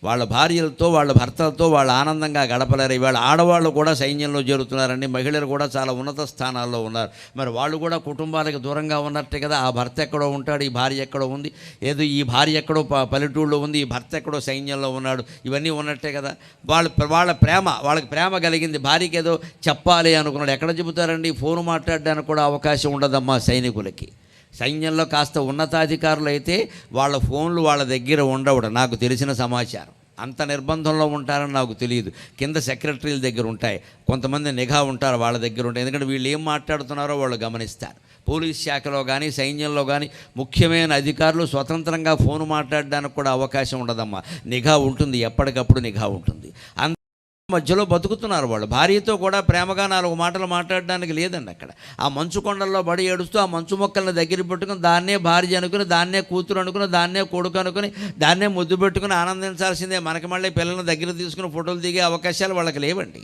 వాళ్ళ భార్యలతో వాళ్ళ భర్తలతో వాళ్ళు ఆనందంగా గడపలేరు. ఇవాళ ఆడవాళ్ళు కూడా సైన్యంలో చేరుతున్నారండి, మహిళలు కూడా చాలా ఉన్నత స్థానాల్లో ఉన్నారు. మరి వాళ్ళు కూడా కుటుంబాలకు దూరంగా ఉన్నట్టే కదా. ఆ భర్త ఎక్కడో ఉంటాడు, ఈ భార్య ఎక్కడో ఉంది, ఏదో ఈ భార్య ఎక్కడో పల్లెటూళ్ళలో ఉంది, ఈ భర్త ఎక్కడో సైన్యంలో ఉన్నాడు, ఇవన్నీ ఉన్నట్టే కదా. వాళ్ళకి ప్రేమ కలిగింది, భార్యకి ఏదో చెప్పాలి అనుకున్నాడు. ఎక్కడ చెబుతారండి? ఫోన్ మాట్లాడడానికి కూడా అవకాశం ఉండదమ్మా సైనికులకి. సైన్యంలో కాస్త ఉన్నతాధికారులు అయితే వాళ్ళ ఫోన్లు వాళ్ళ దగ్గర ఉండవు, నాకు తెలిసిన సమాచారం. అంత నిర్బంధంలో ఉంటారని నాకు తెలియదు. కింద సెక్రటరీల దగ్గర ఉంటాయి, కొంతమంది నిఘా ఉంటారు, వాళ్ళ దగ్గర ఉంటాయి. ఎందుకంటే వీళ్ళు ఏం మాట్లాడుతున్నారో వాళ్ళు గమనిస్తారు. పోలీస్ శాఖలో కానీ సైన్యంలో కానీ ముఖ్యమైన అధికారులు స్వతంత్రంగా ఫోన్ మాట్లాడడానికి కూడా అవకాశం ఉండదమ్మా. నిఘా ఉంటుంది, ఎప్పటికప్పుడు నిఘా ఉంటుంది. మధ్యలో బతుకుతున్నారు వాళ్ళు. భార్యతో కూడా ప్రేమగా 4 మాటలు మాట్లాడడానికి లేదండి అక్కడ. ఆ మంచు కొండల్లో బడి ఏడుస్తూ ఆ మంచు మొక్కలను దగ్గర పెట్టుకుని దాన్నే భార్య అనుకుని, దాన్నే కూతురు అనుకుని, దాన్నే కొడుకు అనుకుని, దాన్నే ముద్దు పెట్టుకుని ఆనందించాల్సిందే. మనకి మళ్ళీ పిల్లలను దగ్గర తీసుకుని ఫోటోలు దిగే అవకాశాలు వాళ్ళకి లేవండి.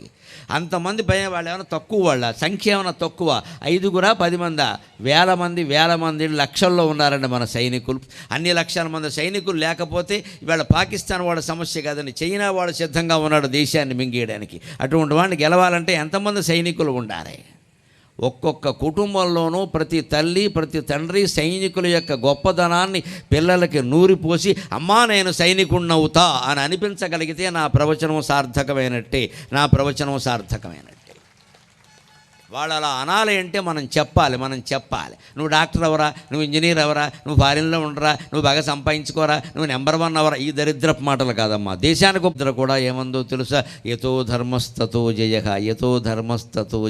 అంతమంది పైన వాళ్ళు ఏమైనా తక్కువ, వాళ్ళ సంఖ్య ఏమైనా తక్కువ? 5గురా 10 మందా? వేల మంది లక్షల్లో ఉన్నారండి మన సైనికులు. అన్ని లక్షల మంది సైనికులు లేకపోతే ఇవాళ పాకిస్తాన్ వాళ్ళ సమస్య కాదండి, చైనా వాడు సిద్ధంగా ఉన్నాడు దేశాన్ని మింగేయడానికి. అటువంటి వాడిని గెలవాలంటే ఎంతమంది సైనికులు ఉండాలి? ఒక్కొక్క కుటుంబంలోనూ ప్రతి తల్లి ప్రతి తండ్రి సైనికుల యొక్క గొప్పదనాన్ని పిల్లలకి నూరిపోసి అమ్మా నేను సైనికుడినవుతా అని అనిపించగలిగితే నా ప్రవచనం సార్థకమైనట్టే. వాళ్ళు అలా అనాలి అంటే మనం చెప్పాలి. నువ్వు డాక్టర్ అవరా, నువ్వు ఇంజనీర్ అవరా, నువ్వు ఫారిన్లో ఉండరా, నువ్వు బాగా సంపాదించుకోరా, నువ్వు నెంబర్ 1 అవరా, ఈ దరిద్రపు మాటలు కాదమ్మా. దేశానికి ఉపద్ర కూడా ఏమందో తెలుసా? యతో ధర్మస్తతో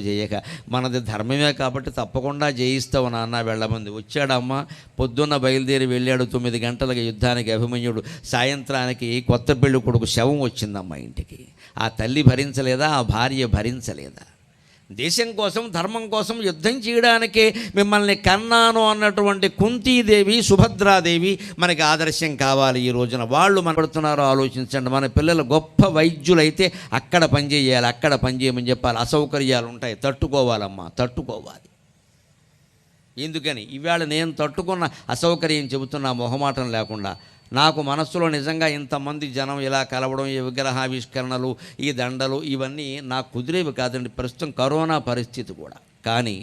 జయక. మనది ధర్మమే కాబట్టి తప్పకుండా జయిస్తావు నాన్న, వెళ్ళమంది. వచ్చాడమ్మా, పొద్దున్న బయలుదేరి వెళ్ళాడు. 9 గంటలకు యుద్ధానికి అభిమన్యుడు. సాయంత్రానికి కొత్త పెళ్లి కొడుకు శవం వచ్చిందమ్మా ఇంటికి. ఆ తల్లి భరించలేదా? ఆ భార్య భరించలేదా? దేశం కోసం ధర్మం కోసం యుద్ధం చేయడానికే మిమ్మల్ని కన్నాను అన్నటువంటి కుంతీదేవి సుభద్రాదేవి మనకి ఆదర్శం కావాలి. ఈ రోజున వాళ్ళు మన పడుతున్నారో ఆలోచించండి. మన పిల్లలు గొప్ప వైద్యులైతే అక్కడ పనిచేయాలి, అక్కడ పనిచేయమని చెప్పాలి. అసౌకర్యాలు ఉంటాయి, తట్టుకోవాలి. ఎందుకని ఇవాళ నేను తట్టుకున్న అసౌకర్యం చెబుతున్నా మొహమాటం లేకుండా. నాకు మనస్సులో నిజంగా ఇంతమంది జనం ఇలా కలవడం, ఈ విగ్రహావిష్కరణలు, ఈ దండలు, ఇవన్నీ నాకు కుదిరేవి కాదండి. ప్రస్తుతం కరోనా పరిస్థితి కూడా. కానీ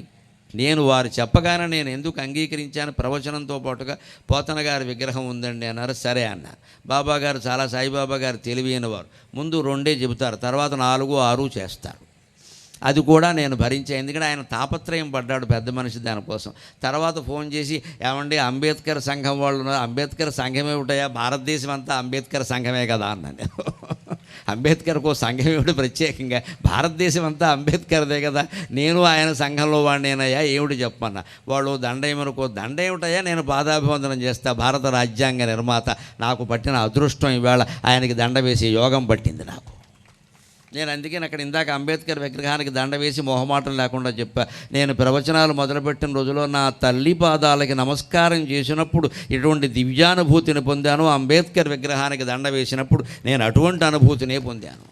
నేను వారు చెప్పగానే నేను ఎందుకు అంగీకరించాను? ప్రవచనంతో పాటుగా పోతన గారి విగ్రహం ఉందండి అన్నారు. సరే అన్నారు. బాబాగారు చాలా, సాయిబాబా గారు తెలివైన వారు. ముందు 2 చెబుతారు, తర్వాత 4, 6 చేస్తారు. అది కూడా నేను భరించాను. ఎందుకంటే ఆయన తాపత్రయం పడ్డాడు పెద్ద మనిషి దానికోసం. తర్వాత ఫోన్ చేసి, ఏమండి అంబేద్కర్ సంఘం వాళ్ళు ఉన్నారు, అంబేద్కర్ సంఘమే ఉంటాయా? భారతదేశం అంతా అంబేద్కర్ సంఘమే కదా అన్నాను. అంబేద్కర్కు సంఘం ఏమిటి ప్రత్యేకంగా? భారతదేశం అంతా అంబేద్కర్దే కదా. నేను ఆయన సంఘంలో వాడినేనయ్యా, ఏమిటి చెప్పన్నా? వాళ్ళు దండ ఏమిటయ్యా, నేను పాదాభివందనం చేస్తా. భారత రాజ్యాంగ నిర్మాత, నాకు పట్టిన అదృష్టం ఇవాళ ఆయనకి దండ వేసే యోగం పట్టింది నాకు. నేను అందుకే అక్కడ ఇందాక అంబేద్కర్ విగ్రహానికి దండ వేసి మొహమాటం లేకుండా చెప్పా. నేను ప్రవచనాలు మొదలుపెట్టిన రోజులో నా తల్లి పాదాలకి నమస్కారం చేసినప్పుడు ఇటువంటి దివ్యానుభూతిని పొందాను. అంబేద్కర్ విగ్రహానికి దండ వేసినప్పుడు నేను అటువంటి అనుభూతినే పొందాను.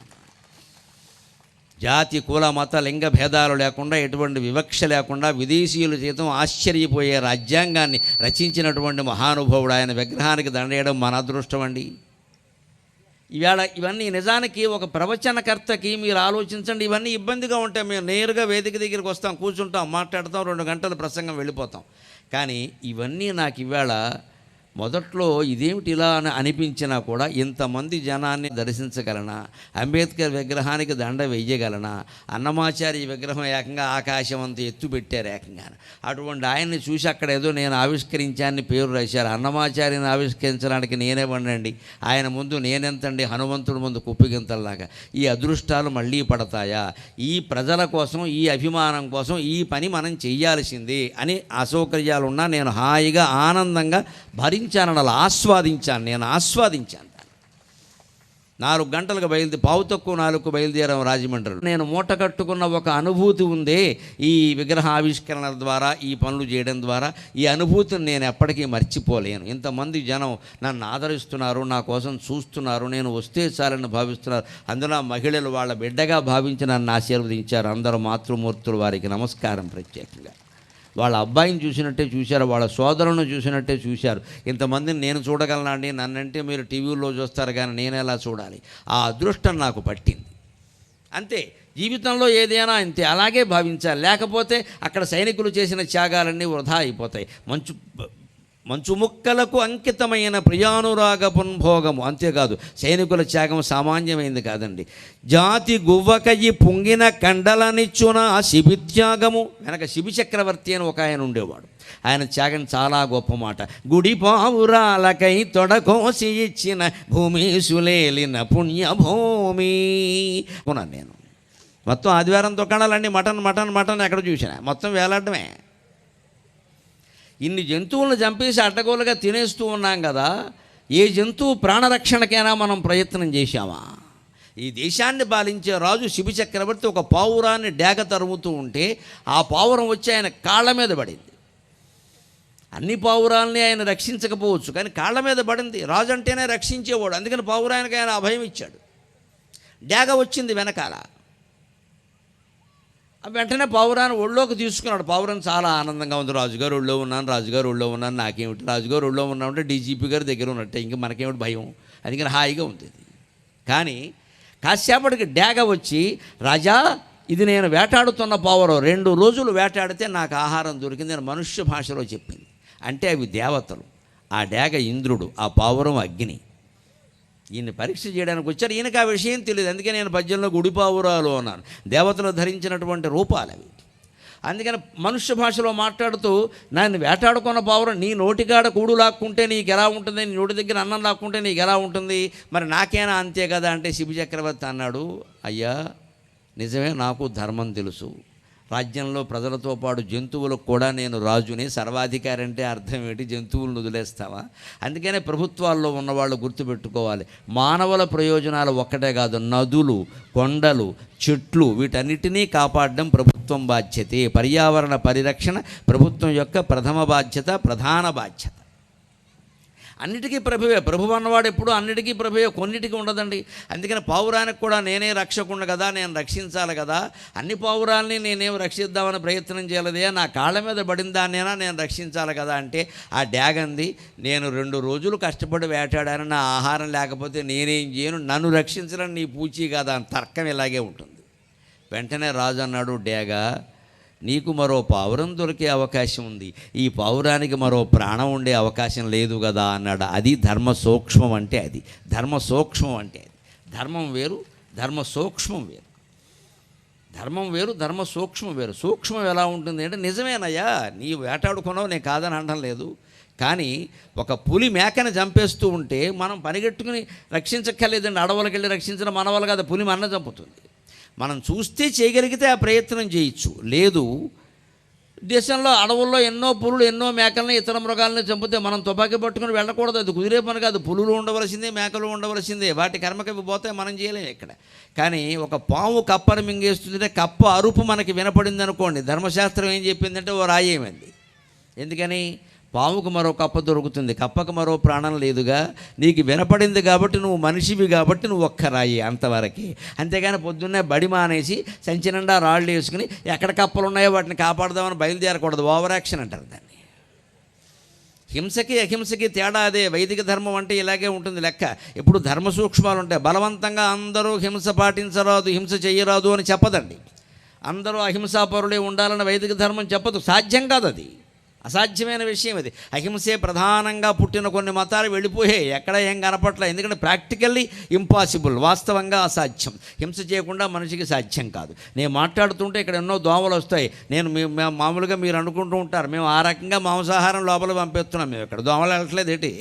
జాతి కుల మత లింగ భేదాలు లేకుండా, ఎటువంటి వివక్ష లేకుండా, విదేశీయుల చేతం ఆశ్చర్యపోయే రాజ్యాంగాన్ని రచించినటువంటి మహానుభావుడు ఆయన విగ్రహానికి దండేయడం మన అదృష్టం అండి. ఇవాళ ఇవన్నీ నిజానికి ఒక ప్రవచనకర్తకి మీరు ఆలోచించండి, ఇవన్నీ ఇబ్బందిగా ఉంటాయి. మేము నేరుగా వేదిక దగ్గరికి వస్తాం, కూర్చుంటాం, మాట్లాడతాం, 2 గంటల ప్రసంగం వెళ్ళిపోతాం. కానీ ఇవన్నీ నాకు ఇవాళ మొదట్లో ఇదేమిటి ఇలా అని అనిపించినా కూడా ఇంతమంది జనాన్ని దర్శించగలనా, అంబేద్కర్ విగ్రహానికి దండ వేయగలనా, అన్నమాచార్య విగ్రహం ఏకంగా ఆకాశం అంత ఎత్తు పెట్టారు ఏకంగా. అటువంటి ఆయన్ని చూసి అక్కడ ఏదో నేను ఆవిష్కరించాన్ని పేరు రాశారు. అన్నమాచార్యని ఆవిష్కరించడానికి నేనే వండండి, ఆయన ముందు నేనెంతండి, హనుమంతుడి ముందు కుప్పిగింతల్లాగా. ఈ అదృష్టాలు మళ్ళీ పడతాయా? ఈ ప్రజల కోసం, ఈ అభిమానం కోసం ఈ పని మనం చెయ్యాల్సింది అని అసౌకర్యాలున్నా నేను హాయిగా ఆనందంగా భరించాను, అలా ఆస్వాదించాను. నేను ఆస్వాదించాను. 4 గంటలకు పావు తక్కువ 4కు బయలుదేరాం రాజమండ్రిలో. నేను మూట కట్టుకున్న ఒక అనుభూతి ఉందే ఈ విగ్రహ ఆవిష్కరణ ద్వారా, ఈ పనులు చేయడం ద్వారా. ఈ అనుభూతిని నేను ఎప్పటికీ మర్చిపోలేను. ఇంతమంది జనం నన్ను ఆదరిస్తున్నారు, నా కోసం చూస్తున్నారు, నేను వస్తే చాలని భావిస్తున్నారు. అందులో మహిళలు వాళ్ళ బిడ్డగా భావించి నన్ను ఆశీర్వదించారు. అందరూ మాతృమూర్తులు, వారికి నమస్కారం ప్రత్యేకంగా. వాళ్ళ అబ్బాయిని చూసినట్టే చూశారు, వాళ్ళ సోదరులను చూసినట్టే చూశారు. ఇంతమందిని నేను చూడగలనా అండి? నన్నంటే మీరు టీవీల్లో చూస్తారు, కానీ నేను ఎలా చూడాలి? ఆ అదృష్టం నాకు పట్టింది. అంతే, జీవితంలో ఏదైనా అంతే, అలాగే భావించాలి. లేకపోతే అక్కడ సైనికులు చేసిన త్యాగాలన్నీ వృధా అయిపోతాయి. మంచు ముక్కలకు అంకితమైన ప్రియానురాగ పున్భోగము. అంతేకాదు, సైనికుల త్యాగం సామాన్యమైంది కాదండి. జాతి గువ్వకయి పొంగిన కండలనిచ్చున శిబిత్యాగము. వెనక శిబి చక్రవర్తి అని ఒక ఆయన ఉండేవాడు. ఆయన త్యాగం చాలా గొప్ప మాట. గుడి పావురాలకై తొడకోసి ఇచ్చిన భూమి సులేలిన పుణ్యభూమి కొన్నాను నేను. మొత్తం ఆదివారం దుకాణాలన్నీ మటన్ మటన్ మటన్ ఎక్కడ చూసినా మొత్తం వేలాడమే. ఇన్ని జంతువులను చంపేసి అడ్డగోలుగా తినేస్తూ ఉన్నాం కదా, ఏ జంతువు ప్రాణరక్షణకైనా మనం ప్రయత్నం చేశామా? ఈ దేశాన్ని పాలించే రాజు శిబి చక్రవర్తి ఒక పావురాన్ని డేగ తరుముతూ ఉంటే ఆ పావురం వచ్చి ఆయన కాళ్ళ మీద పడింది. అన్ని పావురాల్ని ఆయన రక్షించకపోవచ్చు, కానీ కాళ్ళ మీద పడింది. రాజు అంటేనే రక్షించేవాడు, అందుకని పావురానికి ఆయన అభయం ఇచ్చాడు. డేగ వచ్చింది వెనకాల, వెంటనే పావురాన్ని ఒళ్ళోకి తీసుకున్నాడు. పావురం చాలా ఆనందంగా ఉంది. రాజుగారు ఒళ్ళో ఉన్నాను, రాజుగారు ఒళ్ళో ఉన్నాను, నాకేమిటి, రాజుగారు ఒళ్ళో ఉన్నామంటే డీజీపీ గారి దగ్గర ఉన్నట్టే, ఇంక మనకేమిటి భయం, అందుకని హాయిగా ఉంది. కానీ కాసేపటికి డేగ వచ్చి, రాజా ఇది నేను వేటాడుతున్న పావురం, 2 రోజులు వేటాడితే నాకు ఆహారం దొరికింది అని మనుష్య భాషలో చెప్పింది. అంటే అవి దేవతలు, ఆ డేగ ఇంద్రుడు, ఆ పావురం అగ్ని. ఈయన పరీక్ష చేయడానికి వచ్చారు. ఈయనకు ఆ విషయం తెలియదు, అందుకే నేను పద్యంలో గుడిపావురాలు అన్నాను. దేవతలు ధరించినటువంటి రూపాలు అవి. అందుకని మనుష్య భాషలో మాట్లాడుతూ, నన్ను వేటాడుకున్న పావురం నీ నోటికాడ కూడు లాక్కుంటే నీకు ఎలా ఉంటుంది, నీ నోటి దగ్గర అన్నం లాక్కుంటే నీకు ఎలా ఉంటుంది, మరి నాకేనా అంతే కదా అంటే శిబి చక్రవర్తి అన్నాడు, అయ్యా నిజమే, నాకు ధర్మం తెలుసు. రాజ్యంలో ప్రజలతో పాటు జంతువులకు కూడా నేను రాజుని. సర్వాధికారి అంటే అర్థం ఏంటి? జంతువులను వదిలేస్తావా? అందుకనే ప్రభుత్వాల్లో ఉన్నవాళ్ళు గుర్తుపెట్టుకోవాలి, మానవుల ప్రయోజనాలు ఒక్కటే కాదు, నదులు, కొండలు, చెట్లు, వీటన్నిటినీ కాపాడడం ప్రభుత్వం బాధ్యతే. పర్యావరణ పరిరక్షణ ప్రభుత్వం యొక్క ప్రథమ బాధ్యత, ప్రధాన బాధ్యత. అన్నిటికీ ప్రభువే. ప్రభువు అన్నవాడు ఎప్పుడు అన్నిటికీ ప్రభువే, కొన్నిటికి ఉండదండి. అందుకని పావురానికి కూడా నేనే రక్షకుండా కదా, నేను రక్షించాలి కదా, అన్ని పావురాల్ని నేనేం రక్షిద్దామని ప్రయత్నం చేయలేదే, నా కాళ్ళ మీద పడిన దాన్నైనా నేను రక్షించాలి కదా అంటే ఆ డ్యాగంది, నేను 2 రోజులు కష్టపడి వేటాడాను, నా ఆహారం లేకపోతే నేనేం చేయను, నన్ను రక్షించడం నీ పూచీ కదా అని తర్కం ఇలాగే ఉంటుంది. వెంటనే రాజు అన్నాడు, డేగా నీకు మరో పావురం దొరికే అవకాశం ఉంది, ఈ పావురానికి మరో ప్రాణం ఉండే అవకాశం లేదు కదా అన్నాడు. అది ధర్మ సూక్ష్మం అంటే, అది ధర్మ సూక్ష్మం అంటే. అది ధర్మం వేరు, ధర్మ సూక్ష్మం వేరు. ధర్మం వేరు, ధర్మ సూక్ష్మం వేరు. సూక్ష్మం ఎలా ఉంటుంది అంటే, నిజమేనయ్యా నీ వేటాడుకున్నావు, నేను కాదని అనడం లేదు, కానీ ఒక పులి మేకని చంపేస్తూ ఉంటే మనం పనిగట్టుకుని రక్షించక్కర్లేదండి. అడవులకు వెళ్ళి రక్షించడం మన వల్ల కాదు, పులి మన చంపుతుంది. మనం చూస్తే చేయగలిగితే ఆ ప్రయత్నం చేయొచ్చు. లేదు, దేశంలో అడవుల్లో ఎన్నో పులులు, ఎన్నో మేకల్ని, ఇతర మృగాలని చంపితే మనం తుపాకీ పట్టుకుని వెళ్ళకూడదు, అది కుదిరే పని కాదు. పులులు ఉండవలసిందే, మేకలు ఉండవలసిందే, వాటి కర్మకవి పోతే మనం చేయలేము ఇక్కడ. కానీ ఒక పాము కప్పని మింగేస్తుందంటే కప్ప అరుపు మనకి వినపడింది అనుకోండి, ధర్మశాస్త్రం ఏం చెప్పిందంటే ఓ రాయేమంది. ఎందుకని? పాముకు మరో కప్ప దొరుకుతుంది, కప్పకు మరో ప్రాణం లేదుగా, నీకు వినపడింది కాబట్టి, నువ్వు మనిషివి కాబట్టి నువ్వు ఒక్క రాయి అంతవరకే. అంతేగాని పొద్దున్నే బడి మానేసి సంచి నిండా రాళ్ళు వేసుకుని ఎక్కడ కప్పలు ఉన్నాయో వాటిని కాపాడదామని బయలుదేరకూడదు. ఓవర్ యాక్షన్ అంటారు దాన్ని. హింసకి అహింసకి తేడా అదే. వైదిక ధర్మం అంటే ఇలాగే ఉంటుంది లెక్క. ఇప్పుడు ధర్మ సూక్ష్మాలు ఉంటాయి. బలవంతంగా అందరూ హింస పాటించరాదు, హింస చెయ్యరాదు అని చెప్పదండి. అందరూ అహింసాపరులే ఉండాలని వైదిక ధర్మం చెప్పదు, సాధ్యం కాదు, అది అసాధ్యమైన విషయం. అది అహింసే ప్రధానంగా పుట్టిన కొన్ని మతాలు వెళ్ళిపోయాయి, ఎక్కడ ఏం కనపట్ల. ఎందుకంటే ప్రాక్టికల్లీ ఇంపాసిబుల్, వాస్తవంగా అసాధ్యం. హింస చేయకుండా మనిషికి సాధ్యం కాదు. నేను మాట్లాడుతుంటే ఇక్కడ ఎన్నో దోమలు వస్తాయి. మామూలుగా మీరు అనుకుంటూ ఉంటారు మేము ఆ రకంగా మాంసాహారం లోపల పంపిస్తున్నాం, మేము ఇక్కడ దోమలు వెళ్ళట్లేదు ఏంటి?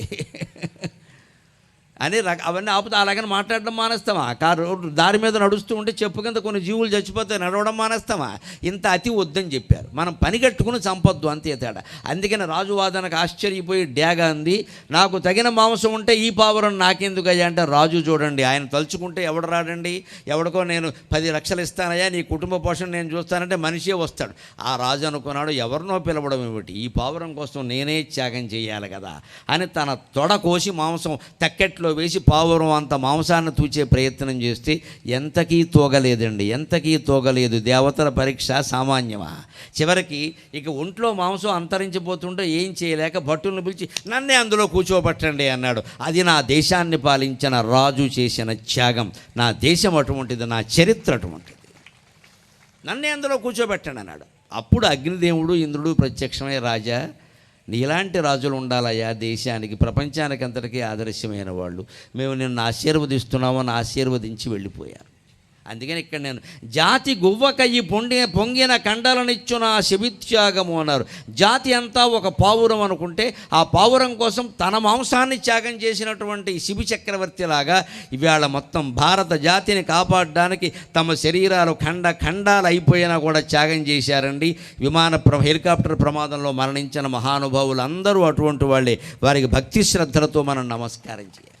అని అవన్నీ ఆపుతా అలాగని మాట్లాడడం మానేస్తామా? కారు దారి మీద నడుస్తూ ఉంటే చెప్పు కింద కొన్ని జీవులు చచ్చిపోతే నడవడం మానేస్తామా? ఇంత అతి వద్దని చెప్పారు. మనం పని కట్టుకుని చంపొద్దు, అంతే తేడా. అందుకని రాజువాదనకు ఆశ్చర్యపోయి డేగా అంది, నాకు తగిన మాంసం ఉంటే ఈ పావురం నాకెందుకయ్యా అంటే, రాజు చూడండి ఆయన తలుచుకుంటే ఎవడు రాడండి, ఎవడికో నేను 10 లక్షలు ఇస్తానయ్యా నీ కుటుంబ పోషణ నేను చూస్తానంటే మనిషే వస్తాడు. ఆ రాజు అనుకున్నాడు, ఎవరినో పిలవడం ఏమిటి, ఈ పావురం కోసం నేనే త్యాగం చేయాలి కదా అని తన తొడ కోసి మాంసం తక్కెట్లో వేసి పావురం అంత మాంసాన్ని తూచే ప్రయత్నం చేస్తే ఎంతకీ తోగలేదండి, ఎంతకీ తోగలేదు. దేవతల పరీక్ష సామాన్యమా? చివరికి ఇక ఒంట్లో మాంసం అంతరించిపోతుంటే ఏం చేయలేక భటులను పిలిచి నన్నే అందులో కూర్చోబెట్టండి అన్నాడు. అది నా దేశాన్ని పాలించిన రాజు చేసిన త్యాగం. నా దేశం అటువంటిది, నా చరిత్ర అటువంటిది, నన్నే అందులో కూర్చోబెట్టండి అన్నాడు. అప్పుడు అగ్నిదేవుడు ఇంద్రుడు ప్రత్యక్షమై, రాజా నీలాంటి రాజులు ఉండాలయ్యా దేశానికి, ప్రపంచానికి అంతటికీ ఆదర్శమైన వాళ్ళు, మేము నిన్ను ఆశీర్వదిస్తున్నామని ఆశీర్వదించి వెళ్ళిపోయాను. అందుకని ఇక్కడ నేను జాతి గువ్వకయ్యి పొంగిన కండలనిచ్చున శిబిత్యాగము అన్నారు. జాతి అంతా ఒక పావురం అనుకుంటే ఆ పావురం కోసం తన మాంసాన్ని త్యాగం చేసినటువంటి శిబి చక్రవర్తి లాగా ఇవాళ మొత్తం భారత జాతిని కాపాడడానికి తమ శరీరాలు ఖండాలు అయిపోయినా కూడా త్యాగం చేశారండి. హెలికాప్టర్ ప్రమాదంలో మరణించిన మహానుభావులు అందరూ అటువంటి వాళ్ళే. వారికి భక్తి శ్రద్ధలతో మనం నమస్కారం చేయాలి.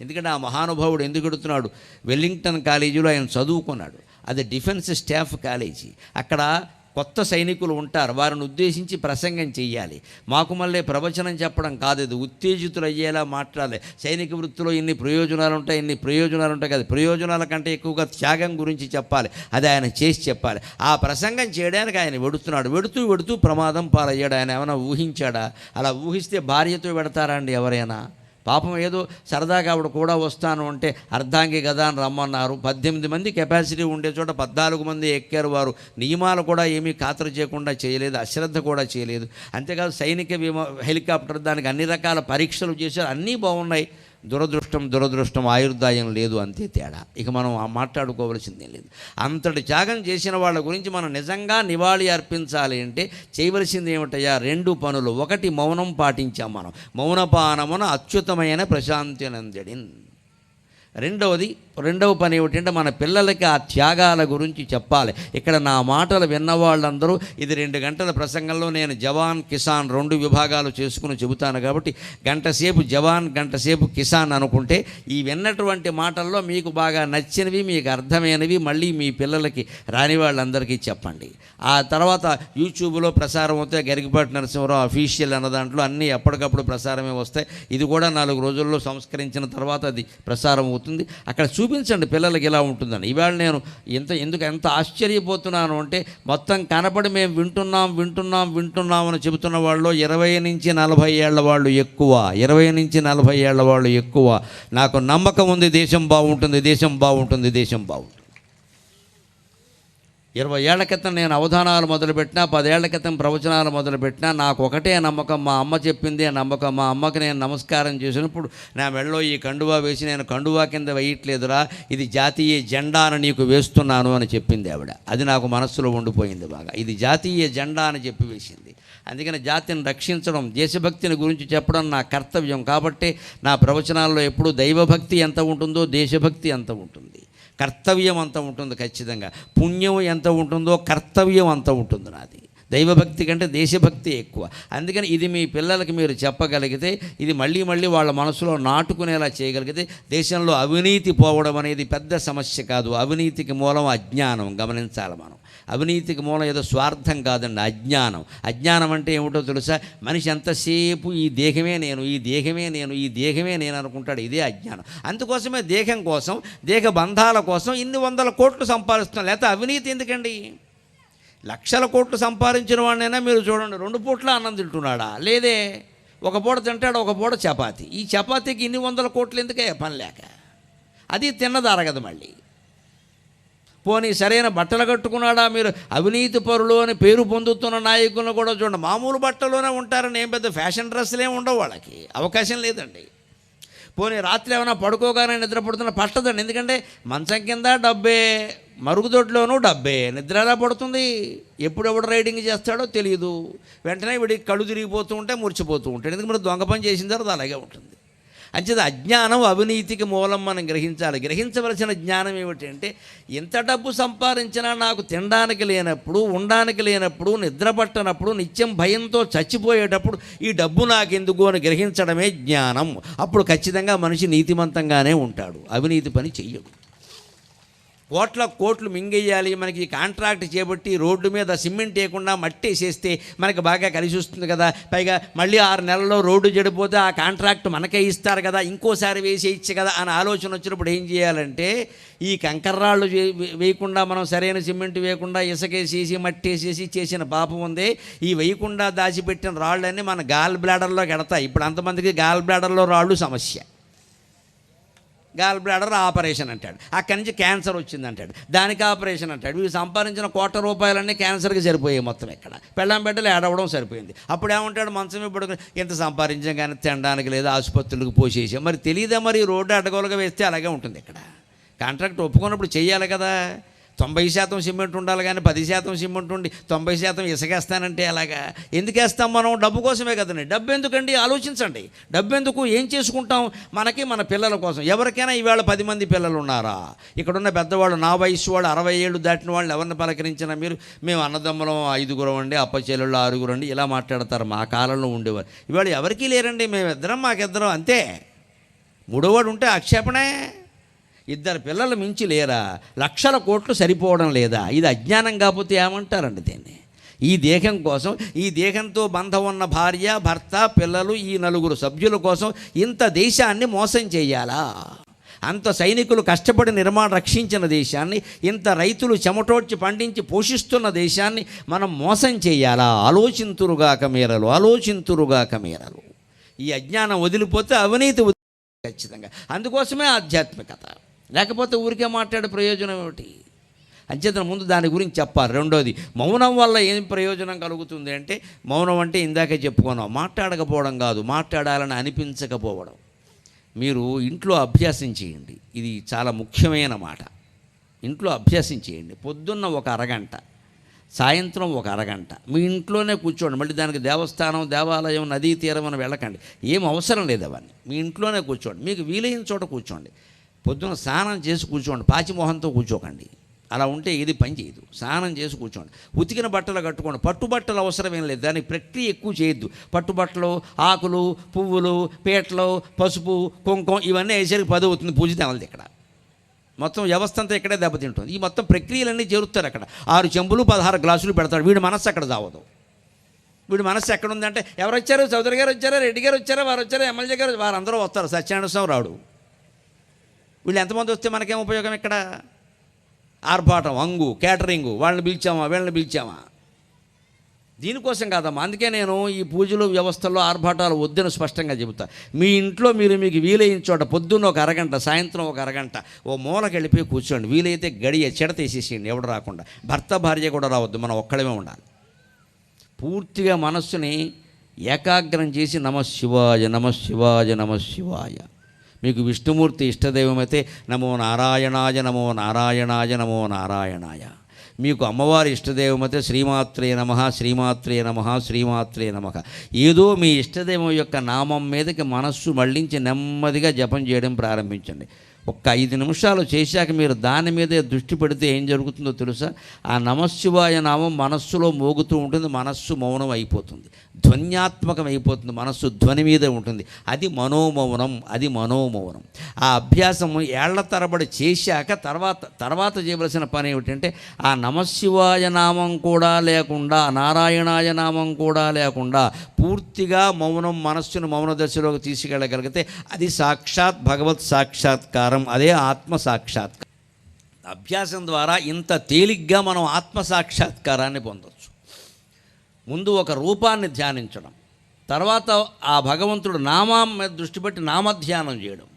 ఎందుకంటే ఆ మహానుభావుడు ఎందుకు ఎడుతున్నాడు, వెల్లింగ్టన్ కాలేజీలో ఆయన చదువుకున్నాడు. అది డిఫెన్స్ స్టాఫ్ కాలేజీ. అక్కడ కొత్త సైనికులు ఉంటారు, వారిని ఉద్దేశించి ప్రసంగం చెయ్యాలి. మాకు మళ్ళీ ప్రవచనం చెప్పడం కాదు, ఇది ఉత్తేజితులు అయ్యేలా మాట్లాడాలి. సైనిక వృత్తిలో ఇన్ని ప్రయోజనాలు ఉంటాయి కదా, ప్రయోజనాల కంటే ఎక్కువగా త్యాగం గురించి చెప్పాలి. అది ఆయన చేసి చెప్పాలి. ఆ ప్రసంగం చేయడానికి ఆయన వెడుతూ ప్రమాదం పాలయ్యాడు. ఆయన ఏమైనా ఊహించాడా? అలా ఊహిస్తే భార్యతో పెడతారా అండి ఎవరైనా? పాపం ఏదో సరదాగా ఆవిడ కూడా వస్తాను అంటే అర్ధాంగి కదా అని రమ్మన్నారు. 18 మంది కెపాసిటీ ఉండే చోట 14 మంది ఎక్కారు. వారు నియమాలు కూడా ఏమీ ఖాతరు చేయకుండా చేయలేదు, అశ్రద్ధ కూడా చేయలేదు. అంతేకాదు సైనిక హెలికాప్టర్, దానికి అన్ని రకాల పరీక్షలు చేశారు, అన్నీ బాగున్నాయి. దురదృష్టం ఆయుర్దాయం లేదు, అంతే తేడా. ఇక మనం మాట్లాడుకోవలసిందే లేదు. అంతటి త్యాగం చేసిన వాళ్ళ గురించి మనం నిజంగా నివాళి అర్పించాలి అంటే చేయవలసింది ఏమిటయ్యా? 2 పనులు. ఒకటి మౌనం పాటించాం మనం, మౌనపానమున అత్యుతమైన ప్రశాంతి నందడిన్. రెండవ పని ఏమిటంటే మన పిల్లలకి ఆ త్యాగాల గురించి చెప్పాలి. ఇక్కడ నా మాటలు విన్నవాళ్ళందరూ, ఇది 2 గంటల ప్రసంగంలో నేను జవాన్ కిసాన్ 2 విభాగాలు చేసుకుని చెబుతాను కాబట్టి గంటసేపు జవాన్ గంటసేపు కిసాన్ అనుకుంటే ఈ విన్నటువంటి మాటల్లో మీకు బాగా నచ్చినవి, మీకు అర్థమైనవి మళ్ళీ మీ పిల్లలకి రాని వాళ్ళందరికీ చెప్పండి. ఆ తర్వాత యూట్యూబ్లో ప్రసారం అవుతాయి. గరికపాటి నరసింహరావు అఫీషియల్ అన్న దాంట్లో అన్నీ ఎప్పటికప్పుడు ప్రసారమే వస్తాయి. ఇది కూడా 4 రోజుల్లో సంస్కరించిన తర్వాత అది ప్రసారం అవుతుంది. అక్కడ చూపించండి పిల్లలకి ఇలా ఉంటుందని. ఇవాళ నేను ఎంత ఆశ్చర్యపోతున్నాను అంటే, మొత్తం కనపడి మేము వింటున్నాం అని చెబుతున్న వాళ్ళు 20 నుంచి 40 ఏళ్ల వాళ్ళు ఎక్కువ. 20 నుంచి 40 ఏళ్ల వాళ్ళు ఎక్కువ. నాకు నమ్మకం ఉంది, దేశం బాగుంటుంది. 20 ఏళ్ల క్రితం నేను అవధానాలు మొదలుపెట్టినా, 10 ఏళ్ల క్రితం ప్రవచనాలు మొదలుపెట్టినా నాకు ఒకటే నమ్మకం, మా అమ్మ చెప్పింది ఆ నమ్మకం. మా అమ్మకి నేను నమస్కారం చేసినప్పుడు నా మెడలో ఈ కండువా వేసి, నేను కండువా కింద వేయట్లేదురా, ఇది జాతీయ జెండాను నీకు వేస్తున్నాను అని చెప్పింది ఆవిడ. అది నాకు మనస్సులో ఉండిపోయింది బాగా. ఇది జాతీయ జెండా అని చెప్పి వేసింది. అందుకని జాతిని రక్షించడం, దేశభక్తిని గురించి చెప్పడం నా కర్తవ్యం. కాబట్టి నా ప్రవచనాల్లో ఎప్పుడు దైవభక్తి ఎంత ఉంటుందో దేశభక్తి అంత ఉంటుంది, కర్తవ్యం అంత ఉంటుంది. ఖచ్చితంగా పుణ్యం ఎంత ఉంటుందో కర్తవ్యం అంత ఉంటుంది నాది. దైవభక్తి కంటే దేశభక్తి ఎక్కువ. అందుకని ఇది మీ పిల్లలకి మీరు చెప్పగలిగితే, ఇది మళ్ళీ వాళ్ళ మనసులో నాటుకునేలా చేయగలిగితే, దేశంలో అవినీతి పోవడం అనేది పెద్ద సమస్య కాదు. అవినీతికి మూలం అజ్ఞానం. గమనించాలి మనం. అవినీతికి మూలం ఏదో స్వార్థం కాదండి, అజ్ఞానం అంటే ఏమిటో తెలుసా? మనిషి ఎంతసేపు ఈ దేహమే నేను అనుకుంటాడు. ఇదే అజ్ఞానం. అందుకోసమే దేహం కోసం, దేహ బంధాల కోసం ఇన్ని 100 కోట్లు సంపాదిస్తున్నాం. లేకపోతే అవినీతి ఎందుకండి? లక్షల కోట్లు సంపాదించిన వాడినైనా మీరు చూడండి, 2 పూట్ల అన్నం తింటున్నాడా? లేదే. ఒక పూట తింటాడు, ఒక పూట చపాతి. ఈ చపాతీకి ఇన్ని 100 కోట్లు ఎందుకే? పని లేక. అది తిన్నదారగదు మళ్ళీ. పోనీ సరైన బట్టలు కట్టుకున్నాడా? మీరు అవినీతి పరులు అని పేరు పొందుతున్న నాయకులను కూడా చూడండి, మామూలు బట్టలోనే ఉంటారని. ఏం పెద్ద ఫ్యాషన్ డ్రెస్సులే ఉండవు వాళ్ళకి, అవకాశం లేదండి. పోనీ రాత్రి ఏమైనా పడుకోగానే నిద్రపడుతున్న పట్టదండి. ఎందుకంటే మంచం కింద డబ్బే, మరుగుదొడ్లోనూ డబ్బే. నిద్ర ఎలా పడుతుంది? ఎప్పుడెప్పుడు రైడింగ్ చేస్తాడో తెలియదు. వెంటనే వీడికి కళ్ళు తిరిగిపోతూ ఉంటే మూర్చిపోతూ ఉంటాడు. ఎందుకంటే మరి దొంగ పని చేసిన తర్వాత అలాగే ఉంటుంది. అంచేత అజ్ఞానం అవినీతికి మూలం మనం గ్రహించాలి. గ్రహించవలసిన జ్ఞానం ఏమిటంటే, ఎంత డబ్బు సంపాదించినా నాకు తినడానికి లేనప్పుడు, ఉండడానికి లేనప్పుడు, నిద్ర పట్టనప్పుడు, నిత్యం భయంతో చచ్చిపోయేటప్పుడు ఈ డబ్బు నాకెందుకు అని గ్రహించడమే జ్ఞానం. అప్పుడు ఖచ్చితంగా మనిషి నీతిమంతంగానే ఉంటాడు, అవినీతి పని చెయ్యడు. కోట్లు మింగేయాలి, మనకి కాంట్రాక్ట్ చేపట్టి రోడ్డు మీద సిమెంట్ వేయకుండా మట్టి వేసేస్తే మనకి బాగా కలిసి వస్తుంది కదా, పైగా మళ్ళీ 6 నెలల్లో రోడ్డు చెడిపోతే ఆ కాంట్రాక్ట్ మనకే ఇస్తారు కదా, ఇంకోసారి వేసేయచ్చు కదా అని ఆలోచన వచ్చినప్పుడు ఏం చేయాలంటే, ఈ కంకర్రాళ్ళు వేయకుండా మనం సరైన సిమెంట్ వేయకుండా ఇసుకేసేసి మట్టి వేసేసి చేసిన పాపం ఉందే, ఈ వేయకుండా దాచిపెట్టిన రాళ్ళన్నీ మన గాల్ బ్లాడర్లోకి ఎడతాయి. ఇప్పుడు అంతమందికి గాల్ బ్లాడర్లో రాళ్ళు సమస్య. గాల్ బ్లాడర్ ఆపరేషన్ అంటాడు, అక్కడి నుంచి క్యాన్సర్ వచ్చిందంటాడు, దానికి ఆపరేషన్ అంటాడు. వీళ్ళు సంపాదించిన ₹1,00,00,000 క్యాన్సర్కి సరిపోయాయి మొత్తం. ఇక్కడ పెళ్ళాం బిడ్డలు ఏడవడం సరిపోయింది. అప్పుడు ఏమంటాడు, మంచం ఇప్పుడు ఎంత సంపాదించాం కానీ తినడానికి లేదా, ఆసుపత్రులకు పోసేసాం. మరి తెలియదా, మరి రోడ్డు అడ్డగోలుగా వేస్తే అలాగే ఉంటుంది. ఇక్కడ కాంట్రాక్ట్ ఒప్పుకున్నప్పుడు చెయ్యాలి కదా. 90% సిమెంట్ ఉండాలి కానీ 10% సిమెంట్ ఉండి 90% ఇసుకేస్తానంటే అలాగా ఎందుకు వేస్తాం మనం? డబ్బు కోసమే కదండి. డబ్బు ఎందుకండి? ఆలోచించండి. డబ్బు ఎందుకు? ఏం చేసుకుంటాం? మనకి మన పిల్లల కోసం. ఎవరికైనా ఈవేళ 10 మంది పిల్లలు ఉన్నారా? ఇక్కడున్న పెద్దవాళ్ళు, నా వయసు వాళ్ళు, 60 ఏళ్ళు దాటిన వాళ్ళు ఎవరిని పలకరించినా మీరు మేము అన్నదమ్ములం 5 అండి, అప్పచెల్లెళ్ళు 6 అండి ఇలా మాట్లాడతారు. మా కాలంలో ఉండేవారు. ఇవాళ ఎవరికీ లేరండి, మేమిద్దరం మాకిద్దరం అంతే. మూడోవాడు ఉంటే ఆక్షేపణే. 2 పిల్లలు మించి లేరా? లక్షల కోట్లు సరిపోవడం లేదా? ఇది అజ్ఞానం కాకపోతే ఏమంటారండి దీన్ని? ఈ దేహం కోసం, ఈ దేహంతో బంధం ఉన్న భార్య, భర్త, పిల్లలు, ఈ 4 సభ్యుల కోసం ఇంత దేశాన్ని మోసం చేయాలా? అంత సైనికులు కష్టపడి రక్షించిన దేశాన్ని, ఇంత రైతులు చెమటోడ్చి పండించి పోషిస్తున్న దేశాన్ని మనం మోసం చేయాలా? ఆలోచింతురుగాక మీరలు. ఈ అజ్ఞానం వదిలిపోతే అవినీతి ఖచ్చితంగా. అందుకోసమే ఆధ్యాత్మికత. లేకపోతే ఊరికే మాట్లాడే ప్రయోజనం ఏమిటి? అంచేతన ముందు దాని గురించి చెప్పాలి. రెండోది, మౌనం వల్ల ఏం ప్రయోజనం కలుగుతుంది అంటే, మౌనం అంటే ఇందాకే చెప్పుకున్నాం, మాట్లాడకపోవడం కాదు, మాట్లాడాలని అనిపించకపోవడం. మీరు ఇంట్లో అభ్యాసం చేయండి, ఇది చాలా ముఖ్యమైన మాట. ఇంట్లో అభ్యాసం చేయండి. పొద్దున్న ఒక అరగంట, సాయంత్రం ఒక అరగంట మీ ఇంట్లోనే కూర్చోండి. మళ్ళీ దానికి దేవస్థానం, దేవాలయం, నదీ తీరం అని వెళ్ళకండి. ఏం అవసరం లేదు అవన్నీ. మీ ఇంట్లోనే కూర్చోండి, మీకు వీలైన చోట కూర్చోండి. పొద్దున స్నానం చేసి కూర్చోండి, పాచిమోహంతో కూర్చోకండి. అలా ఉంటే ఏది పని చేయదు. స్నానం చేసి కూర్చోండి, ఉతికిన బట్టలు కట్టుకోండి. పట్టుబట్టలు అవసరమేం లేదు, దానికి ప్రక్రియ ఎక్కువ చేయొద్దు. పట్టుబట్టలు, ఆకులు, పువ్వులు, పీటలు, పసుపు, కుంకుమ ఇవన్నీ వేసరికి 10 అవుతుంది. పూజ తెవలది ఇక్కడ. మొత్తం వ్యవస్థ అంతా ఇక్కడే దెబ్బతింటుంది. ఈ మొత్తం ప్రక్రియలన్నీ చేరుస్తారు అక్కడ. 6 చెంబులు 16 గ్లాసులు పెడతాడు. వీడి మనస్సు అక్కడ చావదు. వీడి మనస్సు ఎక్కడ ఉందంటే, ఎవరు వచ్చారు? చౌదరి గారు వచ్చారా, రెడ్డి గారు వచ్చారా, వారు వచ్చారా, ఎమ్మెల్యే గారు, వారందరూ వస్తారు, సత్యనారాయణ స్వామి రాడు. వీళ్ళు ఎంతమంది వస్తే మనకేం ఉపయోగం? ఇక్కడ ఆర్భాటం, అంగు, కేటరింగు, వాళ్ళని పిలిచామా, వీళ్ళని పిలిచామా, దీనికోసం కాదమ్మా. అందుకే నేను ఈ పూజలు వ్యవస్థల్లో ఆర్భాటాలు వద్దని స్పష్టంగా చెబుతా. మీ ఇంట్లో మీకు వీలైన చోట పొద్దున్న ఒక అరగంట, సాయంత్రం ఒక అరగంట ఓ మూలకి వెళ్ళిపోయి కూర్చోండి. వీలైతే గడియ చెడతేసేసేయండి, ఎవడు రాకుండా. భర్త భార్య కూడా రావద్దు, మనం ఒక్కడమే ఉండాలి. పూర్తిగా మనస్సుని ఏకాగ్రం చేసి నమఃశివాయ నమఃశివాయ నమఃశివాయ. మీకు విష్ణుమూర్తి ఇష్టదైవమైతే నమో నారాయణాయ నమో నారాయణాయ నమో నారాయణాయ. మీకు అమ్మవారి ఇష్టదైవమైతే శ్రీమాత్రే నమః శ్రీమాత్రే నమః శ్రీమాత్రే నమః. ఏదో మీ ఇష్టదైవం యొక్క నామం మీదకి మనస్సు మళ్ళించి నెమ్మదిగా జపం చేయడం ప్రారంభించండి. ఒక్క 5 నిమిషాలు చేశాక మీరు దాని మీదే దృష్టి పెడితే ఏం జరుగుతుందో తెలుసా? ఆ నమఃశివాయ నామం మనస్సులో మోగుతూ ఉంటుంది. మనస్సు మౌనం అయిపోతుంది, ధ్వన్యాత్మకం అయిపోతుంది. మనస్సు ధ్వని మీదే ఉంటుంది. అది మనోమౌనం. ఆ అభ్యాసం ఏళ్ల తరబడి చేశాక తర్వాత చేయవలసిన పని ఏమిటంటే, ఆ నమఃశివాయ నామం కూడా లేకుండా, నారాయణాయ నామం కూడా లేకుండా పూర్తిగా మౌనం, మనస్సును మౌన దశలోకి తీసుకెళ్ళగలిగితే అది సాక్షాత్ భగవత్ సాక్షాత్కారం. అదే ఆత్మ సాక్షాత్కారం. అభ్యాసం ద్వారా ఇంత తేలిగ్గా మనం ఆత్మ సాక్షాత్కారాన్ని పొందవచ్చు. ముందు ఒక రూపాన్ని ధ్యానించడం, తర్వాత ఆ భగవంతుడు నామం మీద దృష్టి పెట్టి నామధ్యానం చేయడం,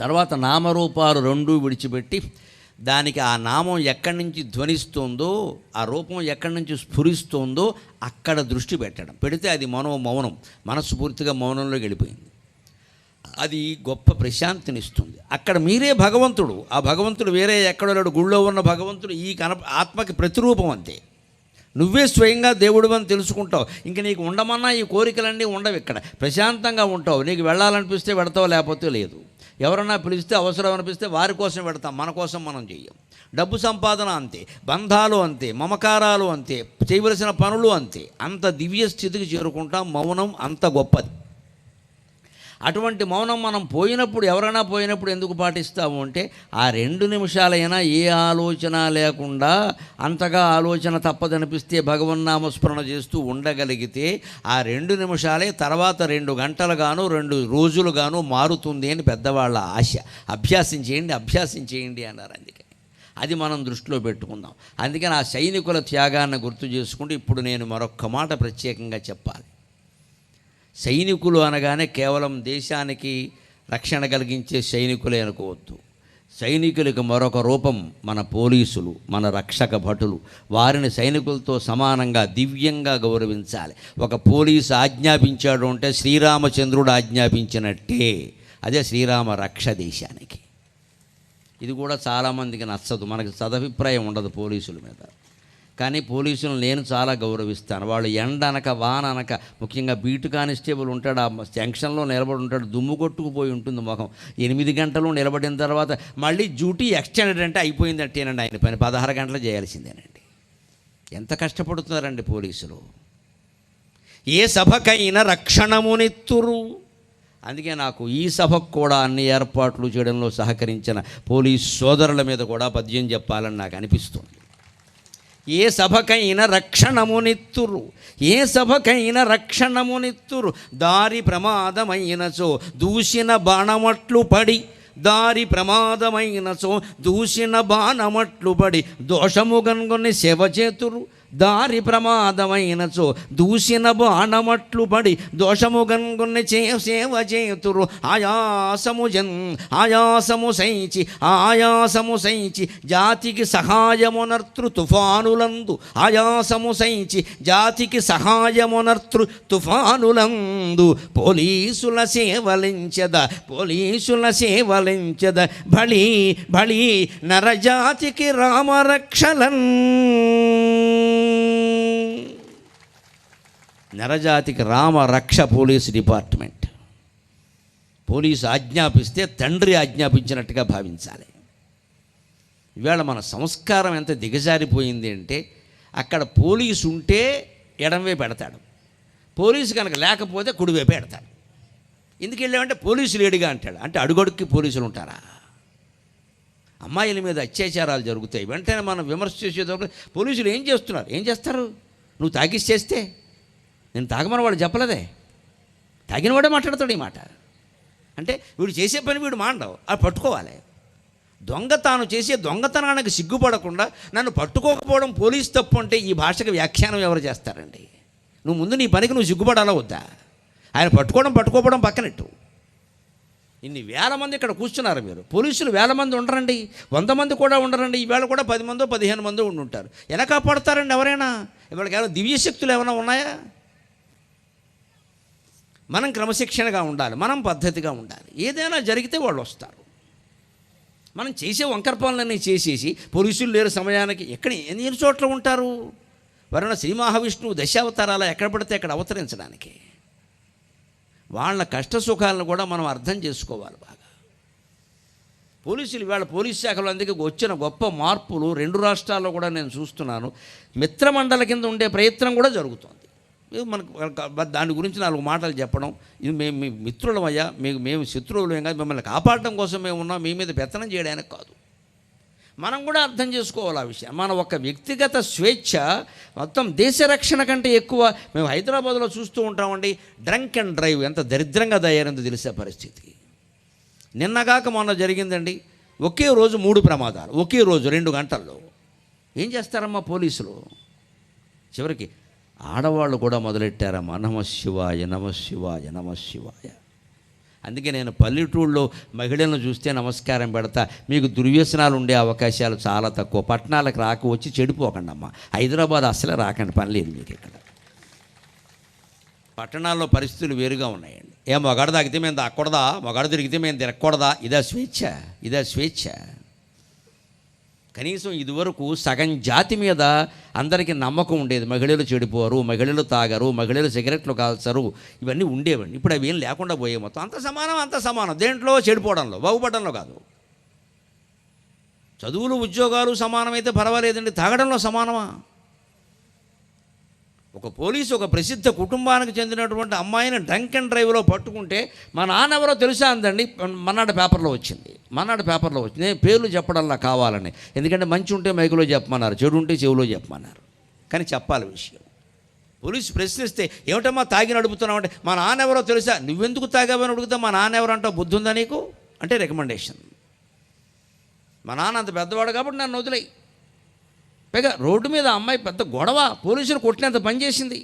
తర్వాత నామరూపాలు 2 విడిచిపెట్టి దానికి ఆ నామం ఎక్కడి నుంచి ధ్వనిస్తుందో, ఆ రూపం ఎక్కడి నుంచి స్ఫురిస్తుందో అక్కడ దృష్టి పెట్టడం. పెడితే అది మౌనం. మనస్సు పూర్తిగా మౌనంలోకి వెళ్ళిపోయింది. అది గొప్ప ప్రశాంతినిస్తుంది. అక్కడ మీరే భగవంతుడు. ఆ భగవంతుడు వేరే ఎక్కడో లేడు. గుళ్ళో ఉన్న భగవంతుడు ఈ ఆత్మకి ప్రతిరూపం అంతే. నువ్వే స్వయంగా దేవుడు అని తెలుసుకుంటావు. ఇంక నీకు ఉండమన్నా ఈ కోరికలన్నీ ఉండవు. ఇక్కడ ప్రశాంతంగా ఉంటావు. నీకు వెళ్ళాలనిపిస్తే వెడతావు, లేకపోతే లేదు. ఎవరన్నా పిలిస్తే, అవసరం అనిపిస్తే వారి కోసం పెడతాం, మన కోసం మనం చెయ్యం. డబ్బు సంపాదన అంతే, బంధాలు అంతే, మమకారాలు అంతే, చేయవలసిన పనులు అంతే. అంత దివ్య స్థితికి చేరుకుంటాం. మౌనం అంత గొప్పది. అటువంటి మౌనం మనం పోయినప్పుడు, ఎవరైనా పోయినప్పుడు ఎందుకు పాటిస్తాము అంటే, ఆ 2 నిమిషాలైనా ఏ ఆలోచన లేకుండా, అంతగా ఆలోచన తప్పదనిపిస్తే భగవన్నామస్మరణ చేస్తూ ఉండగలిగితే ఆ 2 నిమిషాలే తర్వాత 2 గంటలుగాను 2 రోజులుగాను మారుతుంది అని పెద్దవాళ్ళ ఆశ. అభ్యాసం చేయండి అన్నారు. అందుకే అది మనం దృష్టిలో పెట్టుకుందాం. అందుకని ఆ సైనికుల త్యాగాన్ని గుర్తు చేసుకుంటూ ఇప్పుడు నేను మరొక్క మాట ప్రత్యేకంగా చెప్పాలి. సైనికులు అనగానే కేవలం దేశానికి రక్షణ కలిగించే సైనికులే అనుకోవద్దు. సైనికులకు మరొక రూపం మన పోలీసులు, మన రక్షక భటులు. వారిని సైనికులతో సమానంగా దివ్యంగా గౌరవించాలి. ఒక పోలీసు ఆజ్ఞాపించాడు అంటే శ్రీరామచంద్రుడు ఆజ్ఞాపించినట్టే. అదే శ్రీరామ రక్ష దేశానికి. ఇది కూడా చాలామందికి నచ్చదు. మనకు సదభిప్రాయం ఉండదు పోలీసుల మీద. కానీ పోలీసులను నేను చాలా గౌరవిస్తాను. వాళ్ళు ఎండ అనక వాన అనక, ముఖ్యంగా బీటు కానిస్టేబుల్ ఉంటాడు, ఆ జంక్షన్లో నిలబడి ఉంటాడు, దుమ్ము కొట్టుకుపోయి ఉంటుంది ముఖం. 8 గంటలు నిలబడిన తర్వాత మళ్ళీ డ్యూటీ ఎక్స్టెండెడ్ అంటే అయిపోయిందంటేనండి ఆయన పని. 16 గంటలు చేయాల్సిందేనండి. ఎంత కష్టపడుతున్నారండి పోలీసులు. ఏ సభకైనా రక్షణమునిత్తురు. అందుకే నాకు ఈ సభకు కూడా అన్ని ఏర్పాట్లు చేయడంలో సహకరించిన పోలీస్ సోదరుల మీద కూడా పద్యం చెప్పాలని నాకు అనిపిస్తుంది. ఏ సభకైనా రక్షణమునిత్తురు, ఏ సభకైనా రక్షణమునిత్తురు. దారి ప్రమాదమైనచో దూషిన బాణమట్లు పడి, దారి ప్రమాదమైనచో దూషిన బాణమట్లు పడి, దోషము గనుగొని సేవ చేతురు. దారి ప్రమాదమైనచో దూషిన బాణమట్లు పడి, దోషము గనుగొని సేవ చేతురు. ఆయాసము సైచి జాతికి సహాయమునర్తృ తుఫానులందు. ఆయాసము సైచి జాతికి సహాయమునర్తృ తుఫానులందు. పోలీసుల సేవలించద బళి బళి నరజాతికి రామరక్షలన్. నరజాతికి రామరక్ష పోలీస్ డిపార్ట్మెంట్. పోలీసు ఆజ్ఞాపిస్తే తండ్రి ఆజ్ఞాపించినట్టుగా భావించాలి. ఇవాళ మన సంస్కారం ఎంత దిగజారిపోయింది అంటే, అక్కడ పోలీసు ఉంటే ఎడంవే పెడతాడు, పోలీసు కనుక లేకపోతే కుడివైపు పెడతాడు. ఎందుకు వెళ్ళామంటే పోలీసు లేడుగా అంటాడు. అంటే అడుగడుక్కి పోలీసులు ఉంటారా? అమ్మాయిల మీద అత్యాచారాలు జరుగుతాయి, వెంటనే మనం విమర్శ చేసేటప్పుడు పోలీసులు ఏం చేస్తారు? నువ్వు తాగిచ్చేస్తే, నేను తాగమని వాడు చెప్పలేదే, తాగిన వాడే మాట్లాడతాడు ఈ మాట. అంటే వీడు చేసే పని వీడు మాండవు, అది పట్టుకోవాలి. దొంగ తాను చేసే దొంగతనానికి సిగ్గుపడకుండా నన్ను పట్టుకోకపోవడం పోలీసు తప్పు అంటే ఈ భాషకు వ్యాఖ్యానం ఎవరు చేస్తారండి? నువ్వు ముందు నీ పనికి నువ్వు సిగ్గుపడాలా వద్దా? ఆయన పట్టుకోవడం పక్కనట్టు. ఇన్ని వేల మంది ఇక్కడ కూర్చున్నారు. మీరు పోలీసులు 1000 మంది ఉండరండి, 100 మంది కూడా ఉండరండి. ఈవేళ కూడా 10 మందో 15 మందో ఉండుంటారు. ఎలా కాపాడుతారండి ఎవరైనా? ఇవాళకి ఏమైనా దివ్యశక్తులు ఏమైనా ఉన్నాయా? మనం క్రమశిక్షణగా ఉండాలి, మనం పద్ధతిగా ఉండాలి. ఏదైనా జరిగితే వాళ్ళు వస్తారు. మనం చేసే వంకర పనులన్నీ చేసేసి పోలీసులు లేరు సమయానికి ఎన్ని చోట్ల ఉంటారు? వరుణ శ్రీ మహావిష్ణువు దశావతారాల ఎక్కడ పడితే అక్కడ అవతరించడానికి. వాళ్ళ కష్ట సుఖాలను కూడా మనం అర్థం చేసుకోవాలి బాగా. పోలీసులు ఇవాళ పోలీస్ శాఖలో అందుకే వచ్చిన గొప్ప మార్పులు 2 రాష్ట్రాల్లో కూడా నేను చూస్తున్నాను. మిత్రమండలి కింద ఉండే ప్రయత్నం కూడా జరుగుతుంది. మనకు దాని గురించి 4 మాటలు చెప్పడం, ఇది మేము మీ మిత్రులమయ్యా, మేము శత్రువులేం కాదు, మిమ్మల్ని కాపాడడం కోసం మేము ఉన్నాం, మీ మీద పెత్తనం చేయడానికి కాదు. మనం కూడా అర్థం చేసుకోవాలి ఆ విషయం. మన ఒక వ్యక్తిగత స్వేచ్ఛ మొత్తం దేశ రక్షణ కంటే ఎక్కువ. మేము హైదరాబాద్లో చూస్తూ ఉంటామండి, డ్రంక్ అండ్ డ్రైవ్ ఎంత దరిద్రంగా తయారైందో తెలిసే పరిస్థితి. నిన్నగాక మొన్న జరిగిందండి, ఒకే రోజు 3 ప్రమాదాలు, ఒకే రోజు 2 గంటల్లో. ఏం చేస్తారమ్మా పోలీసులు? చివరికి ఆడవాళ్ళు కూడా మొదలెట్టారమ్మా, నమశివాయ నమశివాయ నమశివాయ. అందుకే నేను పల్లెటూళ్ళలో మహిళలను చూస్తే నమస్కారం పెడతా. మీకు దుర్వ్యసనాలు ఉండే అవకాశాలు చాలా తక్కువ. పట్టణాలకు వచ్చి చెడిపోకండి అమ్మ. హైదరాబాద్ అసలే రాకండి, పని లేదు మీకు ఇక్కడ. పట్టణాల్లో పరిస్థితులు వేరుగా ఉన్నాయండి. మగాడు తాగితే మేము తాగకూడదా? మగాడు తిరిగితే మేము తిరగకూడదా? ఇదా స్వేచ్ఛ? కనీసం ఇదివరకు సగం జాతి మీద అందరికీ నమ్మకం ఉండేది. మహిళలు చెడిపోరు, మహిళలు తాగరు, మహిళలు సిగరెట్లు కాల్చరు, ఇవన్నీ ఉండేవండి. ఇప్పుడు అవి ఏం లేకుండా పోయే. మొత్తం అంత సమానం దేంట్లో చెడిపోవడంలో, బాగుపడడంలో కాదు. చదువులు ఉద్యోగాలు సమానమైతే పర్వాలేదండి, తాగడంలో సమానమా? ఒక పోలీసు ఒక ప్రసిద్ధ కుటుంబానికి చెందినటువంటి అమ్మాయిని డ్రంక్ అండ్ డ్రైవ్లో పట్టుకుంటే మా నాన్న ఎవరో తెలుసా అందండి. మన్నాడు పేపర్లో వచ్చింది. నేను పేర్లు చెప్పడంలా కావాలని, ఎందుకంటే మంచి ఉంటే మైకులో చెప్పమన్నారు, చెడు ఉంటే చెవిలో చెప్పమన్నారు. కానీ చెప్పాలి విషయం. పోలీసు ప్రశ్నిస్తే ఏమిటమ్మా తాగి నడుపుతున్నావు అంటే, మా నాన్న ఎవరో తెలుసా. నువ్వెందుకు తాగావని అడుగుతా, మా నాన్న ఎవరు అంటావు, బుద్ధి ఉందా నీకు అంటే రికమెండేషన్. మా నాన్న అంత పెద్దవాడు కాబట్టి నన్ను వదిలేయి. పైగా రోడ్డు మీద అమ్మాయి పెద్ద గొడవ, పోలీసులు కొట్టినంత పనిచేసింది.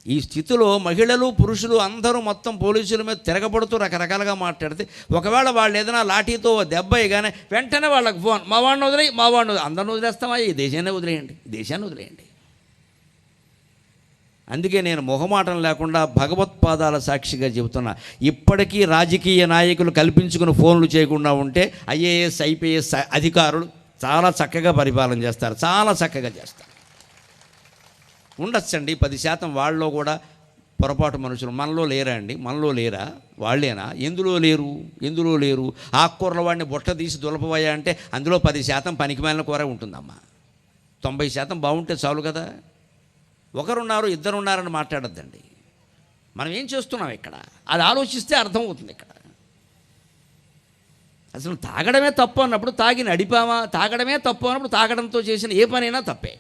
ఈ స్థితిలో మహిళలు పురుషులు అందరూ మొత్తం పోలీసుల మీద తిరగబడుతూ రకరకాలుగా మాట్లాడితే, ఒకవేళ వాళ్ళు ఏదైనా లాఠీతో దెబ్బ కానీ వెంటనే వాళ్ళకి ఫోన్, మా వాడిని వదిలేయి, మా వాడిని అందరిని వదిలేస్తామా, ఈ దేశాన్ని వదిలేయండి. అందుకే నేను మొహమాటం లేకుండా భగవత్పాదాల సాక్షిగా చెబుతున్నా, ఇప్పటికీ రాజకీయ నాయకులు కల్పించుకుని ఫోన్లు చేయకుండా ఉంటే ఐఏఎస్ ఐపీఎస్ అధికారులు చాలా చక్కగా పరిపాలన చేస్తారు, చాలా చక్కగా చేస్తారు. ఉండొచ్చండి 10% వాళ్ళలో కూడా పొరపాటు మనుషులు. మనలో లేరా అండి? మనలో లేరా? వాళ్ళేనా? ఎందులో లేరు? ఆకుకూరల వాడిని బుట్ట తీసి దులపవయ్యా అంటే అందులో 10% పనికిమాలిన కూర ఉంటుందమ్మా. 90% బాగుంటే చాలు కదా. ఒకరున్నారు ఇద్దరున్నారని మాట్లాడొద్దండి. మనం ఏం చేస్తున్నాం ఇక్కడ, అది ఆలోచిస్తే అర్థమవుతుంది. ఇక్కడ అసలు తాగడమే తప్పు అన్నప్పుడు తాగి నడిపామా, తాగడమే తప్పు అన్నప్పుడు తాగడంతో చేసిన ఏ పనైనా తప్పే.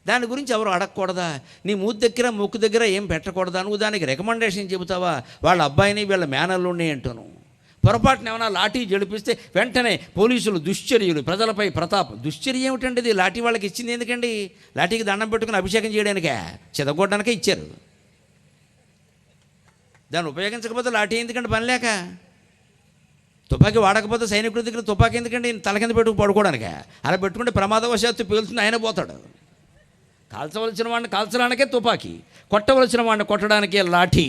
దాని గురించి ఎవరు అడగకూడదా? నీ మూతి దగ్గర ముక్కు దగ్గర ఏం పెట్టకూడదా? నువ్వు దానికి రికమెండేషన్ చెబుతావా? వాళ్ళ అబ్బాయిని వీళ్ళ మేనల్లు ఉన్నాయి అంటాను. పొరపాటున ఏమైనా లాఠీ జడిపిస్తే వెంటనే పోలీసులు దుశ్చర్యలు, ప్రజలపై ప్రతాపం. దుశ్చర్య ఏమిటండి? ఇది లాఠీ వాళ్ళకి ఇచ్చింది ఎందుకండి? లాఠీకి దండం పెట్టుకుని అభిషేకం చేయడానికే, చెదగొట్టడానికే ఇచ్చారు. దాన్ని ఉపయోగించకపోతే లాఠీ ఎందుకంటే పని లేక. తుపాకీ వాడకపోతే సైనికుడి దగ్గర తుపాకీ ఎందుకండి? తల కింద పెట్టుకు పడుకోవడానికే. అలా పెట్టుకుంటే ప్రమాదవశాత్తు పేలుతుంది, ఆయన పోతాడు. కాల్చవలసిన వాడిని కాల్చడానికే తుపాకీ, కొట్టవలసిన వాడిని కొట్టడానికే లాఠీ.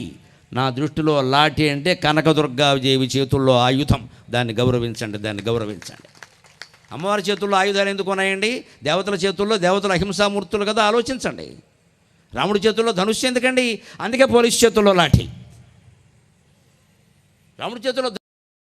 నా దృష్టిలో లాఠీ అంటే కనకదుర్గాదేవి చేతుల్లో ఆయుధం. దాన్ని గౌరవించండి. అమ్మవారి చేతుల్లో ఆయుధాలు ఎందుకు ఉన్నాయండి? దేవతల చేతుల్లో, దేవతల అహింసామూర్తులు కదా, ఆలోచించండి. రాముడి చేతుల్లో ధనుస్సు ఎందుకండి? అందుకే పోలీసు చేతుల్లో లాఠీ. రాముడి చేతుల్లో